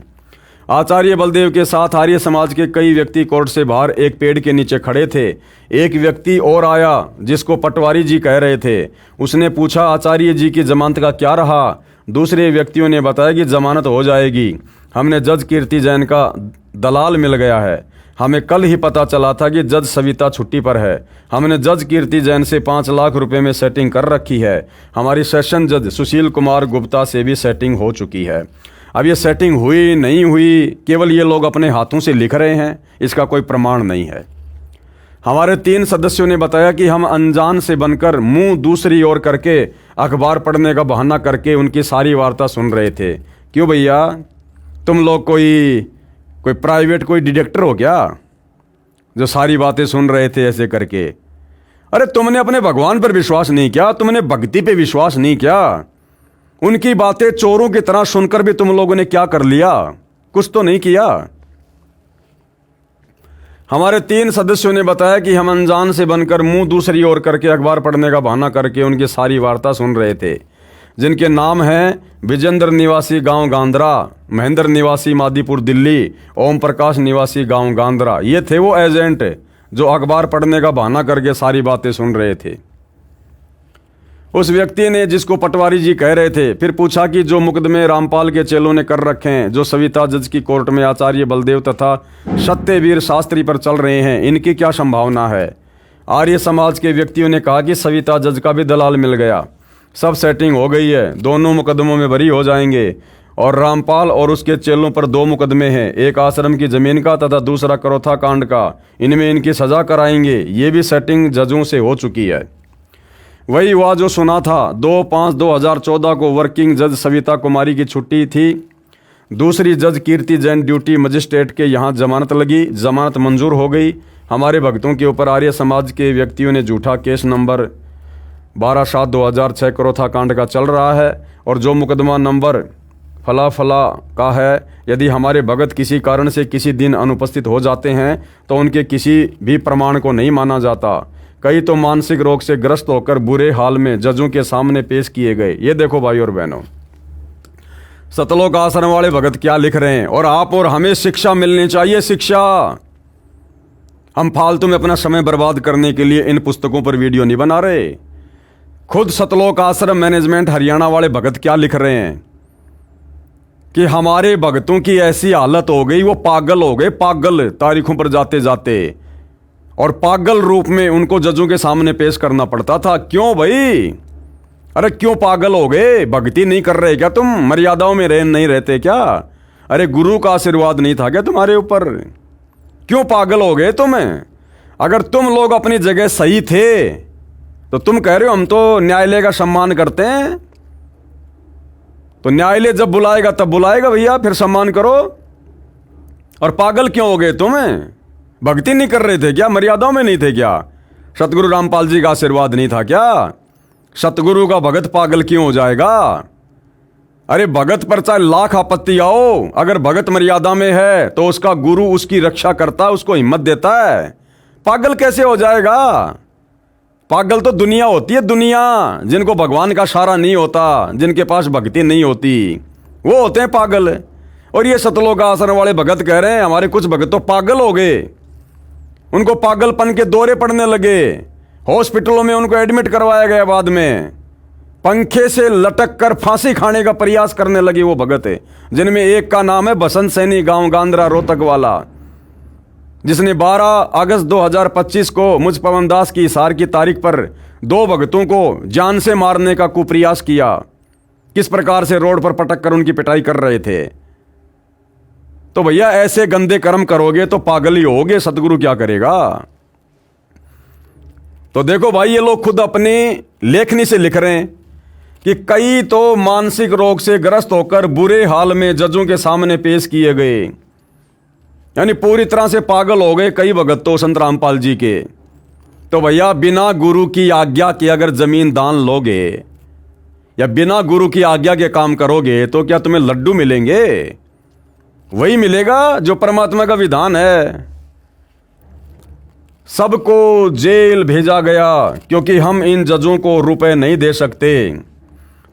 आचार्य बलदेव के साथ आर्य समाज के कई व्यक्ति कोर्ट से बाहर एक पेड़ के नीचे खड़े थे। एक व्यक्ति और आया जिसको पटवारी जी कह रहे थे। उसने पूछा, आचार्य जी की जमानत का क्या रहा? दूसरे व्यक्तियों ने बताया कि जमानत हो जाएगी। हमने जज कीर्ति जैन का दलाल मिल गया है। हमें कल ही पता चला था कि जज सविता छुट्टी पर है। हमने जज कीर्ति जैन से 5 लाख रुपए में सेटिंग कर रखी है। हमारी सेशन जज सुशील कुमार गुप्ता से भी सेटिंग हो चुकी है। अब ये सेटिंग हुई नहीं हुई, केवल ये लोग अपने हाथों से लिख रहे हैं, इसका कोई प्रमाण नहीं है। हमारे 3 सदस्यों ने बताया कि हम अनजान से बनकर मुंह दूसरी ओर करके अखबार पढ़ने का बहाना करके उनकी सारी वार्ता सुन रहे थे। क्यों भैया, तुम लोग कोई प्राइवेट कोई डिटेक्टर हो क्या, जो सारी बातें सुन रहे थे ऐसे करके? अरे तुमने अपने भगवान पर विश्वास नहीं किया, तुमने भक्ति पे विश्वास नहीं किया। उनकी बातें चोरों की तरह सुनकर भी तुम लोगों ने क्या कर लिया? कुछ तो नहीं किया। हमारे 3 सदस्यों ने बताया कि हम अनजान से बनकर मुंह दूसरी ओर करके अखबार पढ़ने का बहाना करके उनकी सारी वार्ता सुन रहे थे, जिनके नाम हैं विजेंद्र निवासी गांव गांधरा, महेंद्र निवासी मादीपुर दिल्ली, ओम प्रकाश निवासी गांव गांधरा। ये थे वो एजेंट जो अखबार पढ़ने का बहाना करके सारी बातें सुन रहे थे। उस व्यक्ति ने, जिसको पटवारी जी कह रहे थे, फिर पूछा कि जो मुकदमे रामपाल के चेलों ने कर रखे हैं, जो सविता जज की कोर्ट में आचार्य बलदेव तथा सत्यवीर शास्त्री पर चल रहे हैं, इनकी क्या संभावना है? आर्य समाज के व्यक्तियों ने कहा कि सविता जज का भी दलाल मिल गया, सब सेटिंग हो गई है, दोनों मुकदमों में बरी हो जाएंगे। और रामपाल और उसके चेलों पर 2 मुकदमे हैं, एक आश्रम की जमीन का तथा दूसरा करोथा कांड का। इनमें इनकी सजा कराएंगे। ये भी सेटिंग जजों से हो चुकी है। वही हुआ जो सुना था। 2/5/2014 को वर्किंग जज सविता कुमारी की छुट्टी थी। दूसरी जज कीर्ति जैन ड्यूटी मजिस्ट्रेट के यहाँ जमानत लगी, जमानत मंजूर हो गई। हमारे भक्तों के ऊपर आर्य समाज के व्यक्तियों ने झूठा केस नंबर 12/7/2006 करोथा कांड का चल रहा है और जो मुकदमा नंबर फला फला का है, यदि हमारे भगत किसी कारण से किसी दिन अनुपस्थित हो जाते हैं तो उनके किसी भी प्रमाण को नहीं माना जाता। कई तो मानसिक रोग से ग्रस्त होकर बुरे हाल में जजों के सामने पेश किए गए। ये देखो भाई और बहनों, सतलोक आश्रम वाले भगत क्या लिख रहे हैं। और आप और हमें शिक्षा मिलनी चाहिए, शिक्षा। हम फालतू में अपना समय बर्बाद करने के लिए इन पुस्तकों पर वीडियो नहीं बना रहे। खुद सतलोक आश्रम मैनेजमेंट हरियाणा वाले भगत क्या लिख रहे हैं कि हमारे भगतों की ऐसी हालत हो गई, वो पागल हो गए, पागल तारीखों पर जाते जाते, और पागल रूप में उनको जजों के सामने पेश करना पड़ता था। क्यों भाई? अरे क्यों पागल हो गए? भक्ति नहीं कर रहे क्या तुम? मर्यादाओं में नहीं रहते क्या? अरे गुरु का आशीर्वाद नहीं था क्या तुम्हारे ऊपर? क्यों पागल हो गए तुम? अगर तुम लोग अपनी जगह सही थे तो तुम कह रहे हो हम तो न्यायालय का सम्मान करते हैं। तो न्यायालय जब बुलाएगा तब बुलाएगा भैया, फिर सम्मान करो। और पागल क्यों हो गए तुम? भक्ति नहीं कर रहे थे क्या? मर्यादाओं में नहीं थे क्या? सतगुरु रामपाल जी का आशीर्वाद नहीं था क्या? सतगुरु का भगत पागल क्यों हो जाएगा? अरे भगत पर चाहे लाख आपत्ति आओ, अगर भगत मर्यादा में है तो उसका गुरु उसकी रक्षा करता है, उसको हिम्मत देता है। पागल कैसे हो जाएगा? पागल तो दुनिया होती है, दुनिया। जिनको भगवान का सहारा नहीं होता, जिनके पास भक्ति नहीं होती, वो होते हैं पागल। और ये सतलोक आश्रम वाले भगत कह रहे हैं हमारे कुछ भगत तो पागल हो गए, उनको पागलपन के दौरे पड़ने लगे, हॉस्पिटलों में उनको एडमिट करवाया गया, बाद में पंखे से लटक कर फांसी खाने का प्रयास करने लगे वो भगत है, जिनमें एक का नाम है बसंत सैनी, गांव गांद्रा रोहतक वाला, जिसने 12 अगस्त 2025 को मुझ पवन दास की इशार की तारीख पर 2 भगतों को जान से मारने का कुप्रयास किया। किस प्रकार से रोड पर पटक कर उनकी पिटाई कर रहे थे। तो भैया ऐसे गंदे कर्म करोगे तो पागल ही होगे, सतगुरु क्या करेगा? तो देखो भाई, ये लोग खुद अपनी लेखनी से लिख रहे हैं कि कई तो मानसिक रोग से ग्रस्त होकर बुरे हाल में जजों के सामने पेश किए गए, यानी पूरी तरह से पागल हो गए कई भगत तो संत रामपाल जी के। तो भैया बिना गुरु की आज्ञा के अगर जमीन दान लोगे या बिना गुरु की आज्ञा के काम करोगे तो क्या तुम्हें लड्डू मिलेंगे? वही मिलेगा जो परमात्मा का विधान है। सबको जेल भेजा गया क्योंकि हम इन जजों को रुपए नहीं दे सकते।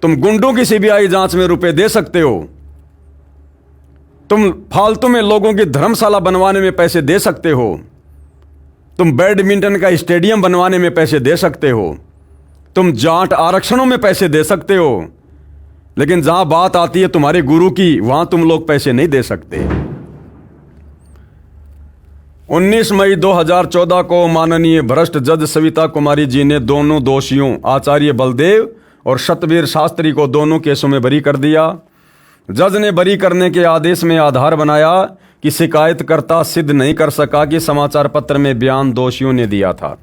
तुम गुंडों की सीबीआई जांच में रुपए दे सकते हो, तुम फालतू में लोगों की धर्मशाला बनवाने में पैसे दे सकते हो, तुम बैडमिंटन का स्टेडियम बनवाने में पैसे दे सकते हो, तुम जाट आरक्षणों में पैसे दे सकते हो, लेकिन जहां बात आती है तुम्हारे गुरु की, वहां तुम लोग पैसे नहीं दे सकते। 19 मई 2014 को माननीय भ्रष्ट जज सविता कुमारी जी ने दोनों दोषियों आचार्य बलदेव और सतवीर शास्त्री को दोनों केसों में बरी कर दिया। जज ने बरी करने के आदेश में आधार बनाया कि शिकायतकर्ता सिद्ध नहीं कर सका कि समाचार पत्र में बयान दोषियों ने दिया था।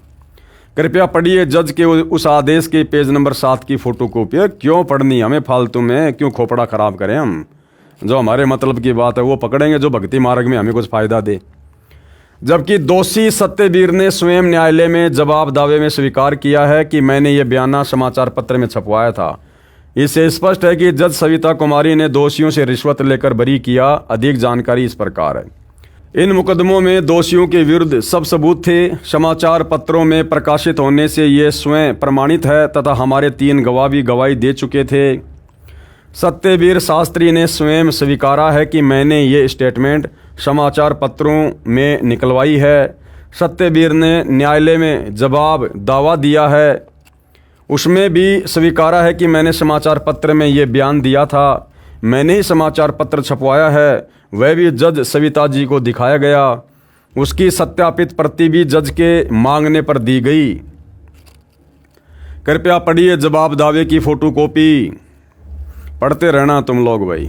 कृपया पढ़िए जज के उस आदेश के पेज नंबर 7 की फोटोकॉपी। क्यों पढ़नी हमें फालतू में, क्यों खोपड़ा खराब करें हम? जो हमारे मतलब की बात है वो पकड़ेंगे, जो भक्ति मार्ग में हमें कुछ फायदा दे। जबकि दोषी सत्यवीर ने स्वयं न्यायालय में जवाब दावे में स्वीकार किया है कि मैंने ये बयाना समाचार पत्र में छपवाया था। इससे स्पष्ट है कि जज सविता कुमारी ने दोषियों से रिश्वत लेकर बरी किया। अधिक जानकारी इस प्रकार है। इन मुकदमों में दोषियों के विरुद्ध सब सबूत थे। समाचार पत्रों में प्रकाशित होने से ये स्वयं प्रमाणित है तथा हमारे 3 गवाह भी गवाही दे चुके थे। सत्यवीर शास्त्री ने स्वयं स्वीकारा है कि मैंने ये स्टेटमेंट समाचार पत्रों में निकलवाई है। सत्यवीर ने न्यायालय में जवाब दावा दिया है, उसमें भी स्वीकारा है कि मैंने समाचार पत्र में ये बयान दिया था। मैंने ही समाचार पत्र छपवाया है, वह भी जज सविता जी को दिखाया गया। उसकी सत्यापित प्रति भी जज के मांगने पर दी गई। कृपया पढ़िए जवाब दावे की फोटोकॉपी। पढ़ते रहना तुम लोग भाई।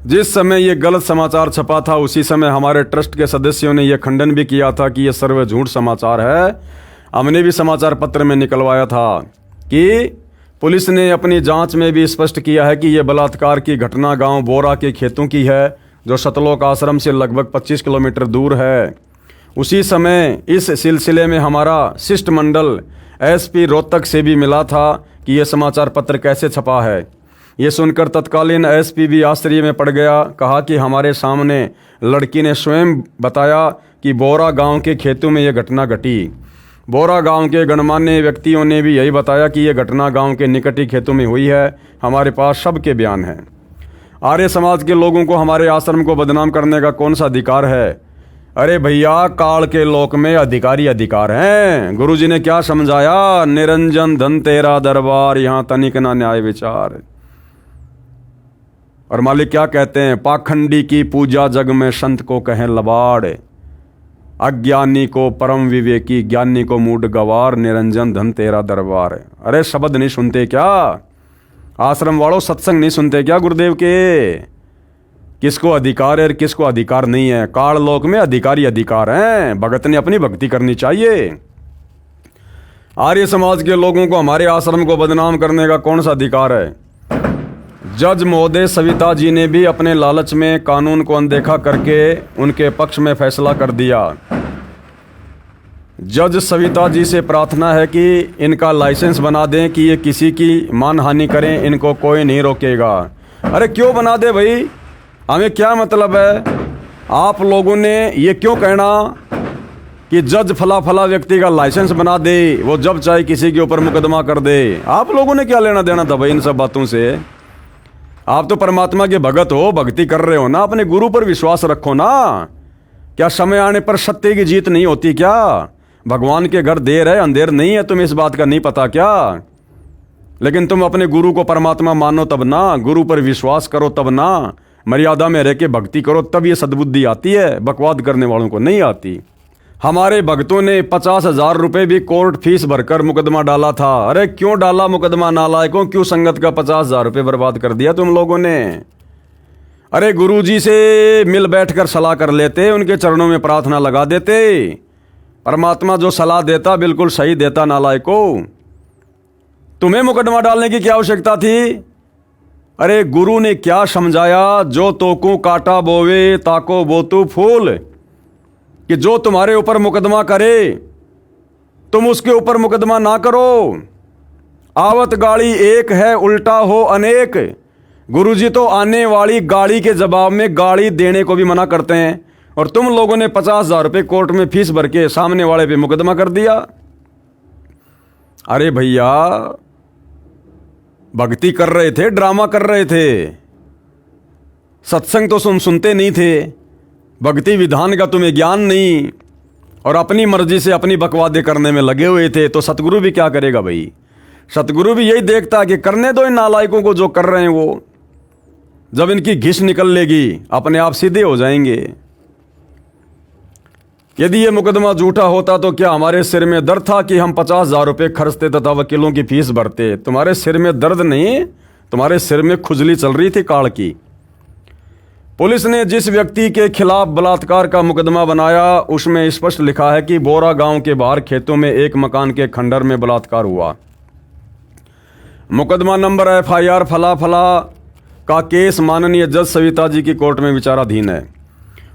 जिस समय ये गलत समाचार छपा था उसी समय हमारे ट्रस्ट के सदस्यों ने यह खंडन भी किया था कि यह सर्व झूठ समाचार है। हमने भी समाचार पत्र में निकलवाया था कि पुलिस ने अपनी जांच में भी स्पष्ट किया है कि यह बलात्कार की घटना गांव बोरा के खेतों की है, जो सतलोक आश्रम से लगभग 25 किलोमीटर दूर है। उसी समय इस सिलसिले में हमारा शिष्टमंडल एसपी रोहतक से भी मिला था कि यह समाचार पत्र कैसे छपा है। ये सुनकर तत्कालीन एसपी भी आश्चर्य में पड़ गया। कहा कि हमारे सामने लड़की ने स्वयं बताया कि बोरा गांव के खेतों में यह घटना घटी। बोरा गांव के गणमान्य व्यक्तियों ने भी यही बताया कि यह घटना गांव के निकट ही खेतों में हुई है। हमारे पास सबके बयान हैं। आर्य समाज के लोगों को हमारे आश्रम को बदनाम करने का कौन सा अधिकार है? अरे भैया, काल के लोक में अधिकारी अधिकार हैं। गुरुजी ने क्या समझाया? निरंजन धन तेरा दरबार, यहाँ तनिक ना न्याय विचार। और मालिक क्या कहते हैं? पाखंडी की पूजा जग में संत को कहें लबाड़, अज्ञानी को परम विवेकी, ज्ञानी को मूड गवार, निरंजन धन तेरा दरबार। अरे शब्द नहीं सुनते क्या? आश्रम वालों सत्संग नहीं सुनते क्या गुरुदेव के? किसको अधिकार है और किसको अधिकार नहीं है? काल लोक में अधिकारी अधिकार हैं। भगत ने अपनी भक्ति करनी चाहिए। आर्य समाज के लोगों को हमारे आश्रम को बदनाम करने का कौन सा अधिकार है? जज महोदय सविता जी ने भी अपने लालच में कानून को अनदेखा करके उनके पक्ष में फैसला कर दिया। जज सविता जी से प्रार्थना है कि इनका लाइसेंस बना दें कि ये किसी की मानहानि करें, इनको कोई नहीं रोकेगा। अरे क्यों बना दे भाई? हमें क्या मतलब है? आप लोगों ने ये क्यों कहना कि जज फला फला व्यक्ति का लाइसेंस बना दे, वो जब चाहे किसी के ऊपर मुकदमा कर दे? आप लोगों ने क्या लेना देना था भाई इन सब बातों से? आप तो परमात्मा के भगत हो, भक्ति कर रहे हो ना, अपने गुरु पर विश्वास रखो ना। क्या समय आने पर सत्य की जीत नहीं होती क्या? भगवान के घर देर है अंधेर नहीं है, तुम्हें इस बात का नहीं पता क्या? लेकिन तुम अपने गुरु को परमात्मा मानो तब ना, गुरु पर विश्वास करो तब ना, मर्यादा में रह के भक्ति करो तब ये सद्बुद्धि आती है, बकवाद करने वालों को नहीं आती। हमारे भक्तों ने 50,000 रुपये भी कोर्ट फीस भरकर मुकदमा डाला था। अरे क्यों डाला मुकदमा नालायकों? क्यों संगत का 50,000 रुपये बर्बाद कर दिया तुम लोगों ने? अरे गुरुजी से मिल बैठकर सलाह कर लेते, उनके चरणों में प्रार्थना लगा देते। परमात्मा जो सलाह देता बिल्कुल सही देता नालायकों। तुम्हें मुकदमा डालने की क्या आवश्यकता थी? अरे गुरु ने क्या समझाया? जो तोकू काटा बोवे ताको बोतू फूल, कि जो तुम्हारे ऊपर मुकदमा करे तुम उसके ऊपर मुकदमा ना करो। आवत गाड़ी एक है उल्टा हो अनेक। गुरुजी तो आने वाली गाड़ी के जवाब में गाड़ी देने को भी मना करते हैं, और तुम लोगों ने 50,000 रुपये कोर्ट में फीस भर के सामने वाले पे मुकदमा कर दिया। अरे भैया, भक्ति कर रहे थे, ड्रामा कर रहे थे, सत्संग तो सुनते नहीं थे, भक्ति विधान का तुम्हें ज्ञान नहीं, और अपनी मर्जी से अपनी बकवादे करने में लगे हुए थे। तो सतगुरु भी क्या करेगा भाई? सतगुरु भी यही देखता है कि करने दो इन नालायकों को जो कर रहे हैं वो। जब इनकी घिस निकल लेगी अपने आप सीधे हो जाएंगे। यदि ये मुकदमा झूठा होता तो क्या हमारे सिर में दर्द था कि हम 50,000 रुपये खर्चते तथा वकीलों की फीस भरते? तुम्हारे सिर में दर्द नहीं, तुम्हारे सिर में खुजली चल रही थी काल की। पुलिस ने जिस व्यक्ति के खिलाफ बलात्कार का मुकदमा बनाया उसमें स्पष्ट लिखा है कि बोरा गांव के बाहर खेतों में एक मकान के खंडर में बलात्कार हुआ। मुकदमा नंबर FIR फला फला का केस माननीय जज सविता जी की कोर्ट में विचाराधीन है।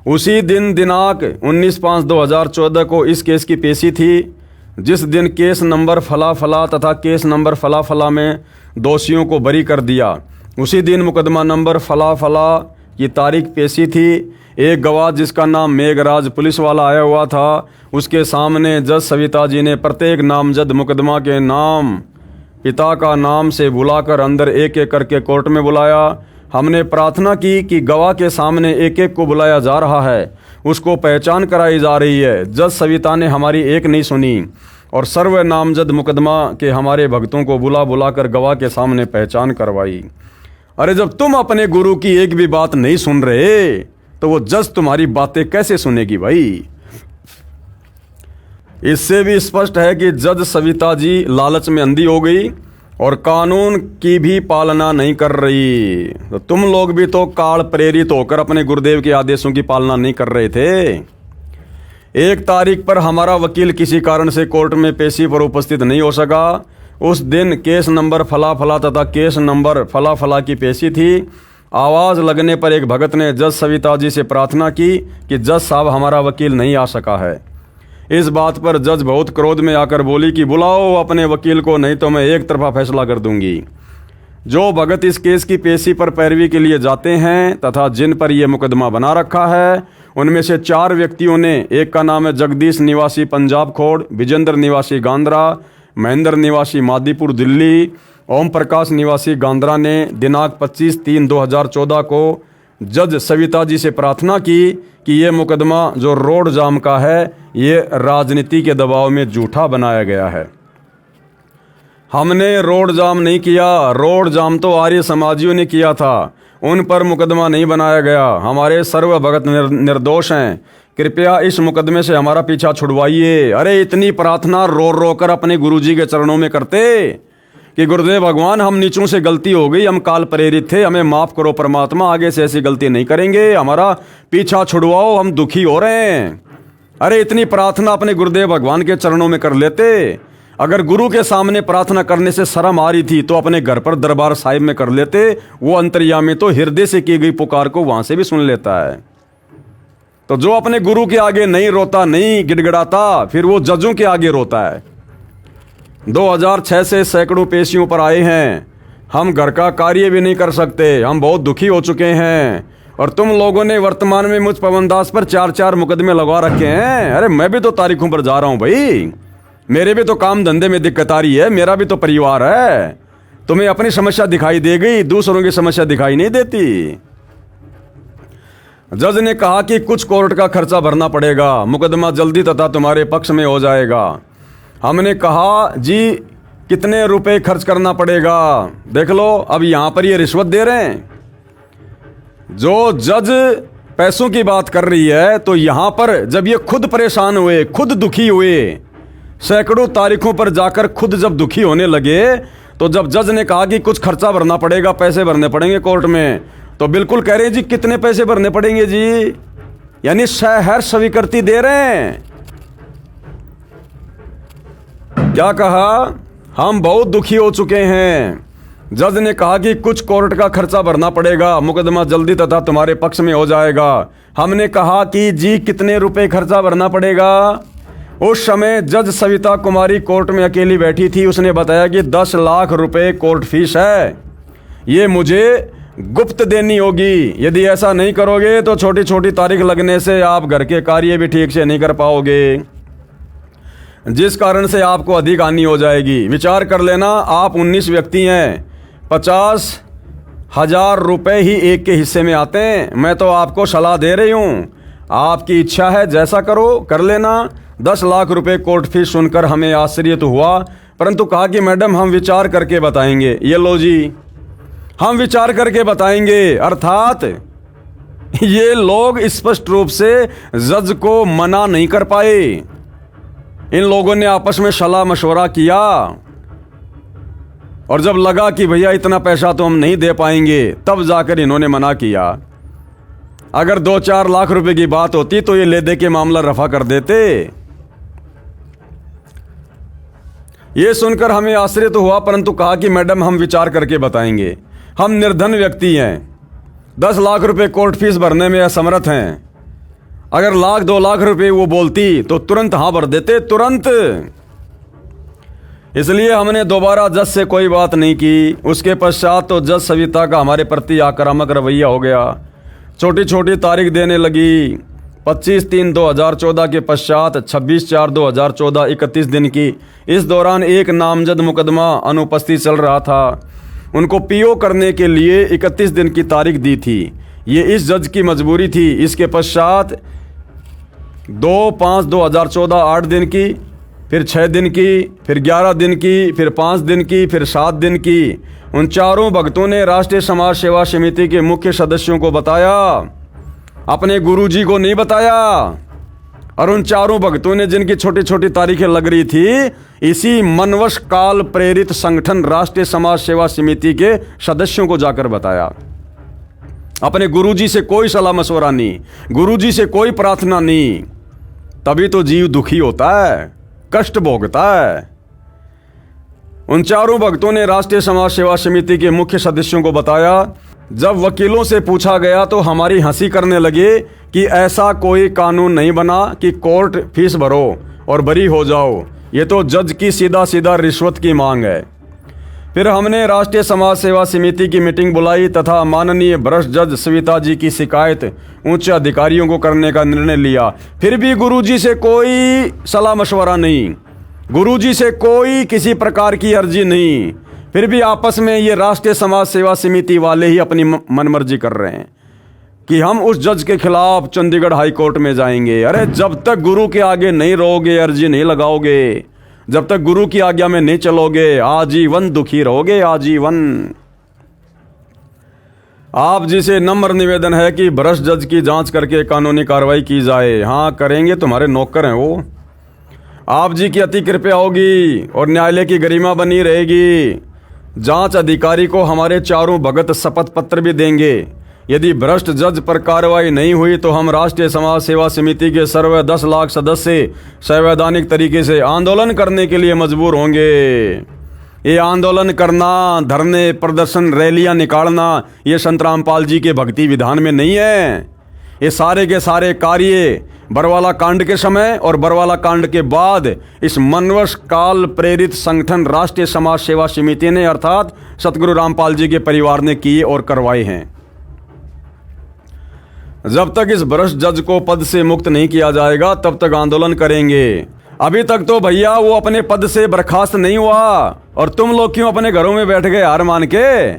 उसी दिन दिनांक 19/5/2014 को इस केस की पेशी थी, जिस दिन केस नंबर फला फला तथा केस नंबर फला फला में दोषियों को बरी कर दिया। उसी दिन मुकदमा नंबर फला फला की तारीख पेशी थी। एक गवाह जिसका नाम मेघराज पुलिस वाला आया हुआ था, उसके सामने जज सविता जी ने प्रत्येक नामजद मुकदमा के नाम पिता का नाम से बुलाकर अंदर एक एक करके कोर्ट में बुलाया। हमने प्रार्थना की कि गवाह के सामने एक एक को बुलाया जा रहा है, उसको पहचान कराई जा रही है। जज सविता ने हमारी एक नहीं सुनी और सर्व नामजद मुकदमा के हमारे भक्तों को बुला बुलाकर गवाह के सामने पहचान करवाई। अरे जब तुम अपने गुरु की एक भी बात नहीं सुन रहे तो वो जज तुम्हारी बातें कैसे सुनेगी भाई? इससे भी स्पष्ट है कि जज सविता जी लालच में अंधी हो गई और कानून की भी पालना नहीं कर रही। तो तुम लोग भी तो काल प्रेरित होकर अपने गुरुदेव के आदेशों की पालना नहीं कर रहे थे। 1 तारीख पर हमारा वकील किसी कारण से कोर्ट में पेशी पर उपस्थित नहीं हो सका। उस दिन केस नंबर फला फला तथा केस नंबर फला फला की पेशी थी। आवाज़ लगने पर एक भगत ने जज सविता जी से प्रार्थना की कि जज साहब हमारा वकील नहीं आ सका है। इस बात पर जज बहुत क्रोध में आकर बोली कि बुलाओ अपने वकील को, नहीं तो मैं एक तरफा फैसला कर दूंगी। जो भगत इस केस की पेशी पर पैरवी के लिए जाते हैं तथा जिन पर यह मुकदमा बना रखा है, उनमें से 4 व्यक्तियों ने, एक का नाम है जगदीश निवासी पंजाब खोड़, विजेंद्र निवासी गांद्रा, महेंद्र निवासी मादीपुर दिल्ली, ओम प्रकाश निवासी गांद्रा ने दिनांक 25/3/2014 को जज सविता जी से प्रार्थना की कि ये मुकदमा जो रोड जाम का है, ये राजनीति के दबाव में झूठा बनाया गया है। हमने रोड जाम नहीं किया, रोड जाम तो आर्य समाजियों ने किया था, उन पर मुकदमा नहीं बनाया गया। हमारे सर्व भगत निर्दोष हैं, कृपया इस मुकदमे से हमारा पीछा छुड़वाइए। अरे इतनी प्रार्थना रो रो कर अपने गुरुजी के चरणों में करते कि गुरुदेव भगवान, हम नीचों से गलती हो गई, हम काल प्रेरित थे, हमें माफ़ करो परमात्मा, आगे से ऐसी गलती नहीं करेंगे, हमारा पीछा छुड़वाओ, हम दुखी हो रहे हैं। अरे इतनी प्रार्थना अपने गुरुदेव भगवान के चरणों में कर लेते। अगर गुरु के सामने प्रार्थना करने से शर्म आ रही थी तो अपने घर पर दरबार साहिब में कर लेते। वो अंतर्यामी तो हृदय से की गई पुकार को वहां से भी सुन लेता है। तो जो अपने गुरु के आगे नहीं रोता, नहीं गिड़गिड़ाता, फिर वो जजों के आगे रोता है। 2006 से सैकड़ों पेशियों पर आए हैं, हम घर का कार्य भी नहीं कर सकते, हम बहुत दुखी हो चुके हैं। और तुम लोगों ने वर्तमान में मुझ पवनदास पर 4 मुकदमे लगवा रखे हैं। अरे मैं भी तो तारीखों पर जा रहा हूं भाई, मेरे भी तो काम धंधे में दिक्कत आ रही है, मेरा भी तो परिवार है। तुम्हें अपनी समस्या दिखाई दे गई, दूसरों की समस्या दिखाई नहीं देती। जज ने कहा कि कुछ कोर्ट का खर्चा भरना पड़ेगा, मुकदमा जल्दी तथा तुम्हारे पक्ष में हो जाएगा। हमने कहा जी कितने रुपए खर्च करना पड़ेगा? देख लो, अब यहां पर ये रिश्वत दे रहे हैं। जो जज पैसों की बात कर रही है, तो यहां पर जब ये खुद परेशान हुए, खुद दुखी हुए, सैकड़ों तारीखों पर जाकर खुद जब दुखी होने लगे, तो जब जज ने कहा कि कुछ खर्चा भरना पड़ेगा, पैसे भरने पड़ेंगे कोर्ट में, तो बिल्कुल कह रहे हैं जी कितने पैसे भरने पड़ेंगे जी, यानी सहर्ष स्वीकृति दे रहे हैं। क्या कहा? हम बहुत दुखी हो चुके हैं। जज ने कहा कि कुछ कोर्ट का खर्चा भरना पड़ेगा, मुकदमा जल्दी तथा तुम्हारे पक्ष में हो जाएगा। हमने कहा कि जी कितने रुपए खर्चा भरना पड़ेगा? उस समय जज सविता कुमारी कोर्ट में अकेली बैठी थी। उसने बताया कि 10 लाख रुपए कोर्ट फीस है, ये मुझे गुप्त देनी होगी। यदि ऐसा नहीं करोगे तो छोटी छोटी तारीख लगने से आप घर के कार्य भी ठीक से नहीं कर पाओगे, जिस कारण से आपको अधिक हानि हो जाएगी। विचार कर लेना, आप 19 व्यक्ति हैं, 50,000 रुपए ही एक के हिस्से में आते हैं। मैं तो आपको सलाह दे रही हूँ, आपकी इच्छा है जैसा करो, कर लेना। 10 लाख रुपए कोर्ट फीस सुनकर हमें आश्चर्य तो हुआ, परंतु कहा कि मैडम हम विचार करके बताएंगे। ये लो जी, हम विचार करके बताएंगे। अर्थात ये लोग स्पष्ट रूप से जज को मना नहीं कर पाए। इन लोगों ने आपस में सलाह मशवरा किया, और जब लगा कि भैया इतना पैसा तो हम नहीं दे पाएंगे, तब जाकर इन्होंने मना किया। अगर 2-4 लाख रुपए की बात होती तो ये ले दे के मामला रफा कर देते। ये सुनकर हमें आश्चर्य तो हुआ, परंतु कहा कि मैडम हम विचार करके बताएंगे। हम निर्धन व्यक्ति हैं, 10 लाख रुपए कोर्ट फीस भरने में असमर्थ हैं। अगर 1-2 लाख रुपए वो बोलती तो तुरंत हाँ भर देते, तुरंत। इसलिए हमने दोबारा जज से कोई बात नहीं की। उसके पश्चात तो जज सविता का हमारे प्रति आक्रामक रवैया हो गया, छोटी छोटी तारीख देने लगी। 25/3/2014 के पश्चात 26/4/2014 31 दिन की। इस दौरान एक नामजद मुकदमा अनुपस्थित चल रहा था, उनको पीओ करने के लिए 31 दिन की तारीख दी थी। ये इस जज की मजबूरी थी। इसके पश्चात 2/5/2014 8 दिन की, फिर 6 दिन की, फिर 11 दिन की, फिर 5 दिन की, फिर 7 दिन की। उन चारों भक्तों ने राष्ट्रीय समाज सेवा समिति के मुख्य सदस्यों को बताया, अपने गुरुजी को नहीं बताया। और उन चारों भक्तों ने जिनकी छोटी छोटी तारीखें लग रही थी, इसी मनवश काल प्रेरित संगठन राष्ट्रीय समाज सेवा समिति के सदस्यों को जाकर बताया। अपने गुरुजी से कोई सलाह मशवरा नहीं, गुरुजी से कोई प्रार्थना नहीं। तभी तो जीव दुखी होता है, कष्ट भोगता है। उन चारों भक्तों ने राष्ट्रीय समाज सेवा समिति के मुख्य सदस्यों को बताया। जब वकीलों से पूछा गया तो हमारी हंसी करने लगे कि ऐसा कोई कानून नहीं बना कि कोर्ट फीस भरो और बरी हो जाओ, ये तो जज की सीधा सीधा रिश्वत की मांग है। फिर हमने राष्ट्रीय समाज सेवा समिति की मीटिंग बुलाई तथा माननीय भ्रष्ट जज सविता जी की शिकायत उच्च अधिकारियों को करने का निर्णय लिया। फिर भी गुरुजी से कोई सलाह मशवरा नहीं, गुरुजी से कोई किसी प्रकार की अर्जी नहीं। फिर भी आपस में ये राष्ट्रीय समाज सेवा समिति वाले ही अपनी मनमर्जी कर रहे हैं कि हम उस जज के खिलाफ चंडीगढ़ हाई कोर्ट में जाएंगे। अरे जब तक गुरु के आगे नहीं रहोगे, अर्जी नहीं लगाओगे, जब तक गुरु की आज्ञा में नहीं चलोगे, आजीवन दुखी रहोगे, आजीवन। आप जी से नम्र निवेदन है कि भ्रष्ट जज की जांच करके कानूनी कार्रवाई की जाए। हाँ करेंगे, तुम्हारे नौकर हैं वो। आप जी की अति कृपया होगी और न्यायालय की गरिमा बनी रहेगी। जांच अधिकारी को हमारे चारों भगत शपथ पत्र भी देंगे। यदि भ्रष्ट जज पर कार्रवाई नहीं हुई तो हम राष्ट्रीय समाज सेवा समिति के सर्वे 10 लाख सदस्य संवैधानिक तरीके से आंदोलन करने के लिए मजबूर होंगे। ये आंदोलन करना, धरने, प्रदर्शन, रैलियां निकालना, ये संत रामपाल जी के भक्ति विधान में नहीं है। ये सारे के सारे कार्य बरवाला कांड के समय और बरवाला कांड के बाद इस मनवश काल प्रेरित संगठन राष्ट्रीय समाज सेवा समिति ने अर्थात सतगुरु रामपाल जी के परिवार ने किए और करवाए हैं। जब तक इस भ्रष्ट जज को पद से मुक्त नहीं किया जाएगा तब तक आंदोलन करेंगे। अभी तक तो भैया वो अपने पद से बर्खास्त नहीं हुआ और तुम लोग क्यों अपने घरों में बैठ गए हार मान के?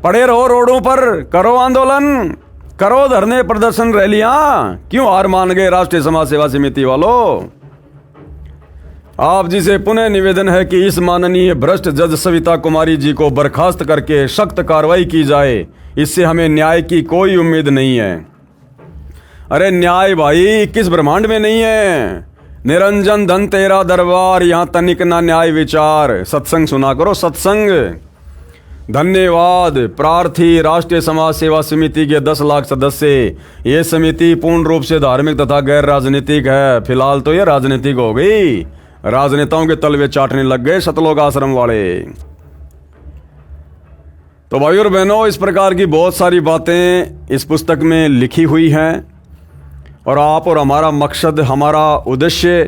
पड़े रहो रोडों पर, करो आंदोलन, करो धरने, प्रदर्शन, रैलियां। क्यों हार मान गए राष्ट्रीय समाज सेवा समिति वालों? आप जी से पुनः निवेदन है कि इस माननीय भ्रष्ट जज सविता कुमारी जी को बर्खास्त करके सख्त कार्रवाई की जाए। इससे हमें न्याय की कोई उम्मीद नहीं है। अरे न्याय भाई 21 ब्रह्मांड में नहीं है। निरंजन धन तेरा दरबार, यहाँ तनिक ना न्याय विचार। सत्संग सुना करो, सत्संग। धन्यवाद। प्रार्थी राष्ट्रीय समाज सेवा समिति के 10 लाख सदस्य। ये समिति पूर्ण रूप से धार्मिक तथा गैर राजनीतिक है। फिलहाल तो ये राजनीतिक हो गई, राजनेताओं के तलवे चाटने लग गए सतलोक आश्रम वाले। तो भाई और बहनों, इस प्रकार की बहुत सारी बातें इस पुस्तक में लिखी हुई हैं और आप और हमारा मकसद, हमारा उद्देश्य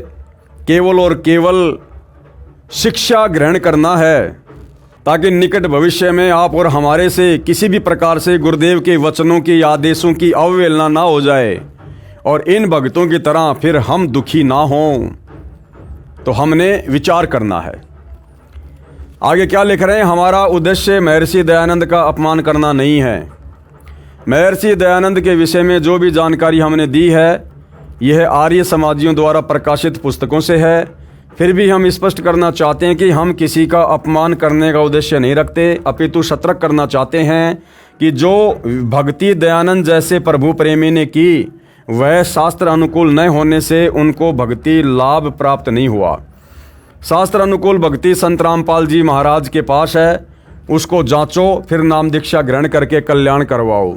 केवल और केवल शिक्षा ग्रहण करना है ताकि निकट भविष्य में आप और हमारे से किसी भी प्रकार से गुरुदेव के वचनों की, आदेशों की अवहेलना ना हो जाए और इन भक्तों की तरह फिर हम दुखी ना हों। तो हमने विचार करना है। आगे क्या लिख रहे हैं? हमारा उद्देश्य महर्षि दयानंद का अपमान करना नहीं है। महर्षि दयानंद के विषय में जो भी जानकारी हमने दी है यह आर्य समाजियों द्वारा प्रकाशित पुस्तकों से है। फिर भी हम स्पष्ट करना चाहते हैं कि हम किसी का अपमान करने का उद्देश्य नहीं रखते, अपितु सतर्क करना चाहते हैं कि जो भक्ति दयानंद जैसे प्रभु प्रेमी ने की वह शास्त्र अनुकूल न होने से उनको भक्ति लाभ प्राप्त नहीं हुआ। शास्त्र अनुकूल भक्ति संत रामपाल जी महाराज के पास है, उसको जांचो, फिर नाम दीक्षा ग्रहण करके कल्याण करवाओ।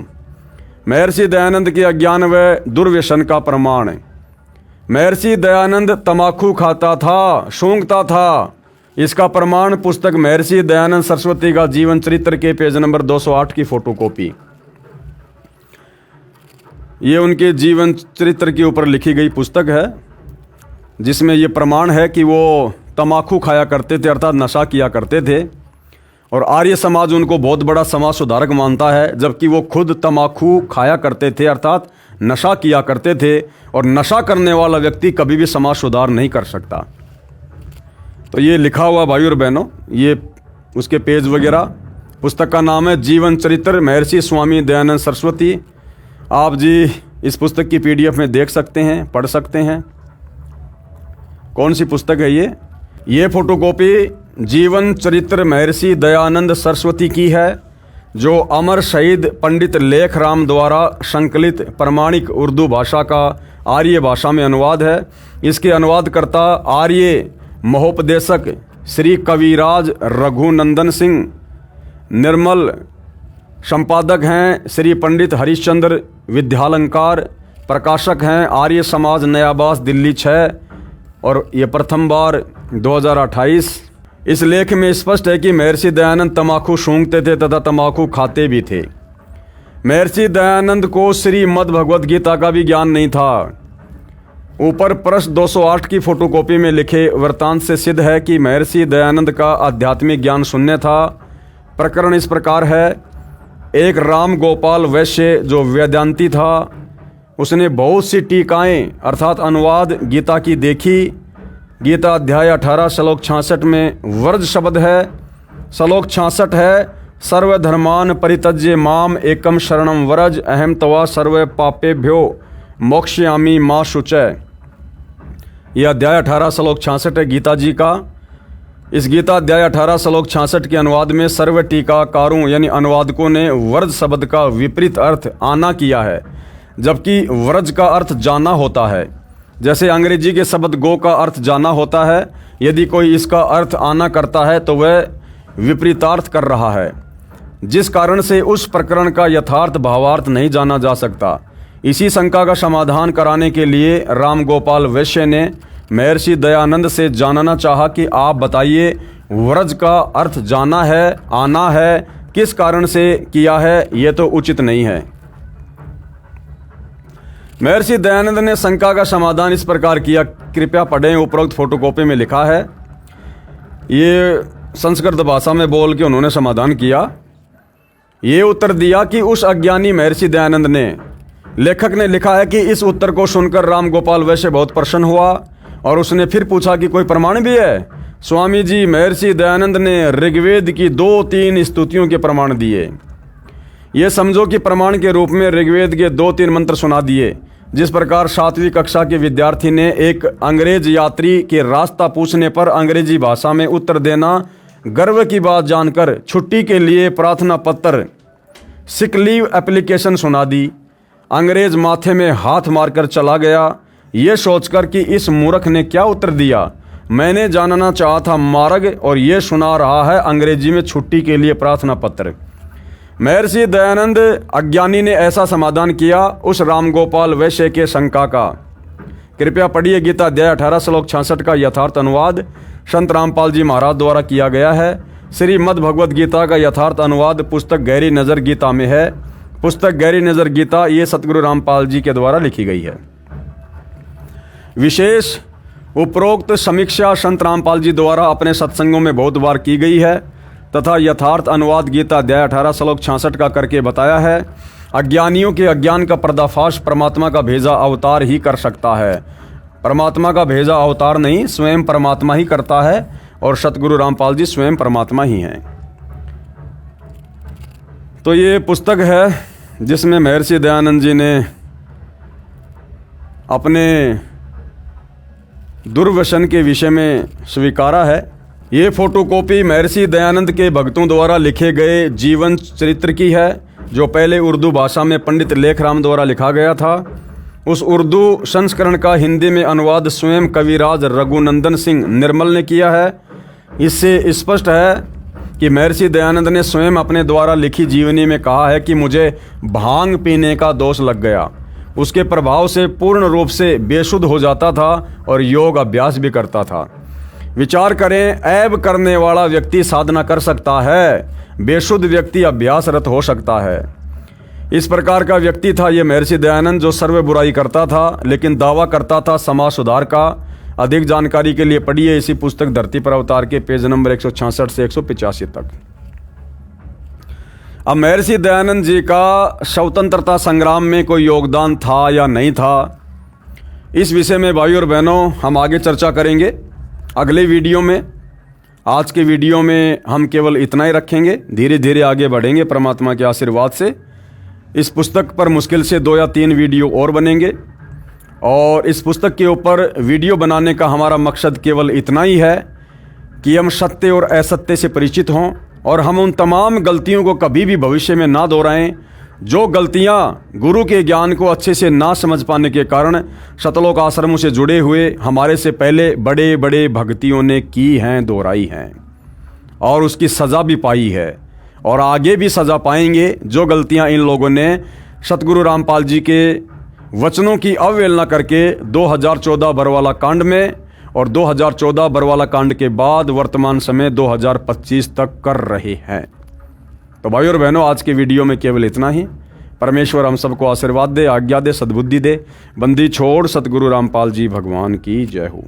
महर्षि दयानंद के अज्ञान व दुर्व्यसन का प्रमाण। महर्षि दयानंद तमाकू खाता था, सूंघता था। इसका प्रमाण पुस्तक महर्षि दयानंद सरस्वती का जीवन चरित्र के पेज नंबर 208 की फोटोकॉपी। ये उनके जीवन चरित्र के ऊपर लिखी गई पुस्तक है जिसमें ये प्रमाण है कि वो तमाकू खाया करते थे, अर्थात नशा किया करते थे। और आर्य समाज उनको बहुत बड़ा समाज सुधारक मानता है, जबकि वो खुद तमाकू खाया करते थे, अर्थात नशा किया करते थे। और नशा करने वाला व्यक्ति कभी भी समाज सुधार नहीं कर सकता। तो ये लिखा हुआ भाई और बहनों, ये उसके पेज वगैरह। पुस्तक का नाम है जीवन चरित्र महर्षि स्वामी दयानंद सरस्वती। आप जी इस पुस्तक की PDF में देख सकते हैं, पढ़ सकते हैं। कौन सी पुस्तक है ये फोटोकॉपी जीवन चरित्र महर्षि दयानंद सरस्वती की है, जो अमर शहीद पंडित लेखराम द्वारा संकलित प्रमाणिक उर्दू भाषा का आर्य भाषा में अनुवाद है। इसके अनुवादकर्ता आर्य महोपदेशक श्री कविराज रघुनंदन सिंह निर्मल, संपादक हैं श्री पंडित हरिश्चंद्र विद्यालंकार, प्रकाशक हैं आर्य समाज नयाबास दिल्ली 6। और ये प्रथम बार 2028 इस लेख में स्पष्ट है कि महर्षि दयानंद तम्बाकू सूंघते थे तथा तम्बाकू खाते भी थे। महर्षि दयानंद को श्रीमद् भगवद गीता का भी ज्ञान नहीं था। ऊपर पृष्ठ 208 की फोटोकॉपी में लिखे वृत्तांत से सिद्ध है कि महर्षि दयानंद का आध्यात्मिक ज्ञान शून्य था। प्रकरण इस प्रकार है। एक राम गोपाल वैश्य जो वेदांती था, उसने बहुत सी टीकाएं अर्थात अनुवाद गीता की देखी। गीता अध्याय 18 श्लोक 66 में वर्ज शब्द है। श्लोक 66 है, सर्वधर्मान परित्यज्य माम एकम शरणम व्रज अहम तवा सर्व पापेभ्यो मोक्षयामि मा शुचय। यह अध्याय 18 श्लोक 66 है गीता जी का। इस गीता अध्याय 18 श्लोक 66 के अनुवाद में सर्व टीकाकारों यानी अनुवादकों ने व्रज शब्द का विपरीत अर्थ आना किया है, जबकि व्रज का अर्थ जाना होता है। जैसे अंग्रेजी के शब्द गो का अर्थ जाना होता है, यदि कोई इसका अर्थ आना करता है तो वह विपरीतार्थ कर रहा है, जिस कारण से उस प्रकरण का यथार्थ भावार्थ नहीं जाना जा सकता। इसी शंका का समाधान कराने के लिए राम गोपाल वैश्य ने महर्षि दयानंद से जानना चाहा कि आप बताइए, व्रज का अर्थ जाना है, आना है, किस कारण से किया है, ये तो उचित नहीं है। महर्षि दयानंद ने शंका का समाधान इस प्रकार किया, कृपया पढ़ें, उपरोक्त फोटोकॉपी में लिखा है। ये संस्कृत भाषा में बोल के उन्होंने समाधान किया। ये उत्तर दिया कि उस अज्ञानी महर्षि दयानंद ने, लेखक ने लिखा है कि इस उत्तर को सुनकर राम गोपाल वैश्य बहुत प्रसन्न हुआ और उसने फिर पूछा कि कोई प्रमाण भी है। स्वामी जी, महर्षि दयानंद ने ऋग्वेद की 2-3 स्तुतियों के प्रमाण दिए। ये समझो कि प्रमाण के रूप में ऋग्वेद के 2-3 मंत्र सुना दिए। जिस प्रकार 7वीं कक्षा के विद्यार्थी ने एक अंग्रेज यात्री के रास्ता पूछने पर अंग्रेजी भाषा में उत्तर देना गर्व की बात जानकर छुट्टी के लिए प्रार्थना पत्र सिक लीव एप्लीकेशन सुना दी। अंग्रेज माथे में हाथ मारकर चला गया, ये सोचकर कि इस मूर्ख ने क्या उत्तर दिया। मैंने जानना चाहा था मार्ग, और ये सुना रहा है अंग्रेजी में छुट्टी के लिए प्रार्थना पत्र। महर्षि दयानंद अज्ञानी ने ऐसा समाधान किया उस रामगोपाल वैश्य के शंका का। कृपया पढ़िए गीता अध्याय 18 श्लोक 66 का यथार्थ अनुवाद संत रामपाल जी महाराज द्वारा किया गया है। श्रीमद् भगवद गीता का यथार्थ अनुवाद पुस्तक गहरी नज़र गीता में है। पुस्तक गहरी नज़र गीता ये सतगुरु रामपाल जी के द्वारा लिखी गई है। विशेष उपरोक्त समीक्षा संत रामपाल जी द्वारा अपने सत्संगों में बहुत बार की गई है तथा यथार्थ अनुवाद गीता अध्याय 18 श्लोक 66 का करके बताया है। अज्ञानियों के अज्ञान का पर्दाफाश परमात्मा का भेजा अवतार ही कर सकता है। परमात्मा का भेजा अवतार नहीं, स्वयं परमात्मा ही करता है और सतगुरु रामपाल जी स्वयं परमात्मा ही हैं। तो ये पुस्तक है जिसमें महर्षि दयानंद जी ने अपने दुर्व्यसन के विषय में स्वीकारा है। ये फोटोकॉपी महर्षि दयानंद के भक्तों द्वारा लिखे गए जीवन चरित्र की है, जो पहले उर्दू भाषा में पंडित लेखराम द्वारा लिखा गया था। उस उर्दू संस्करण का हिंदी में अनुवाद स्वयं कविराज रघुनंदन सिंह निर्मल ने किया है। इससे स्पष्ट है कि महर्षि दयानंद ने स्वयं अपने द्वारा लिखी जीवनी में कहा है कि मुझे भांग पीने का दोष लग गया। उसके प्रभाव से पूर्ण रूप से बेसुध हो जाता था और योग अभ्यास भी करता था। विचार करें, ऐब करने वाला व्यक्ति साधना कर सकता है, बेसुध व्यक्ति अभ्यासरत हो सकता है। इस प्रकार का व्यक्ति था ये महर्षि दयानंद, जो सर्व बुराई करता था लेकिन दावा करता था समाज सुधार का। अधिक जानकारी के लिए पढ़िए इसी पुस्तक धरती पर अवतार के पेज नंबर 166 से 185 तक। अब महर्षि दयानंद जी का स्वतंत्रता संग्राम में कोई योगदान था या नहीं था, इस विषय में भाइयों और बहनों हम आगे चर्चा करेंगे अगले वीडियो में। आज के वीडियो में हम केवल इतना ही रखेंगे, धीरे धीरे आगे बढ़ेंगे परमात्मा के आशीर्वाद से। इस पुस्तक पर मुश्किल से 2 या 3 वीडियो और बनेंगे और इस पुस्तक के ऊपर वीडियो बनाने का हमारा मकसद केवल इतना ही है कि हम सत्य और असत्य से परिचित हों और हम उन तमाम गलतियों को कभी भी भविष्य में ना दोहराएं जो गलतियां गुरु के ज्ञान को अच्छे से ना समझ पाने के कारण शतलोक आश्रमों से जुड़े हुए हमारे से पहले बड़े बड़े भक्तियों ने की हैं, दोहराई हैं और उसकी सज़ा भी पाई है और आगे भी सज़ा पाएंगे। जो गलतियां इन लोगों ने सतगुरु रामपाल जी के वचनों की अवहेलना करके 2014 बरवाला कांड में और 2014 बरवाला कांड के बाद वर्तमान समय 2025 तक कर रहे हैं। तो भाई और बहनों, आज के वीडियो में केवल इतना ही। परमेश्वर हम सबको आशीर्वाद दे, आज्ञा दे, सद्बुद्धि दे। बंदी छोड़ सतगुरु रामपाल जी भगवान की जय हो।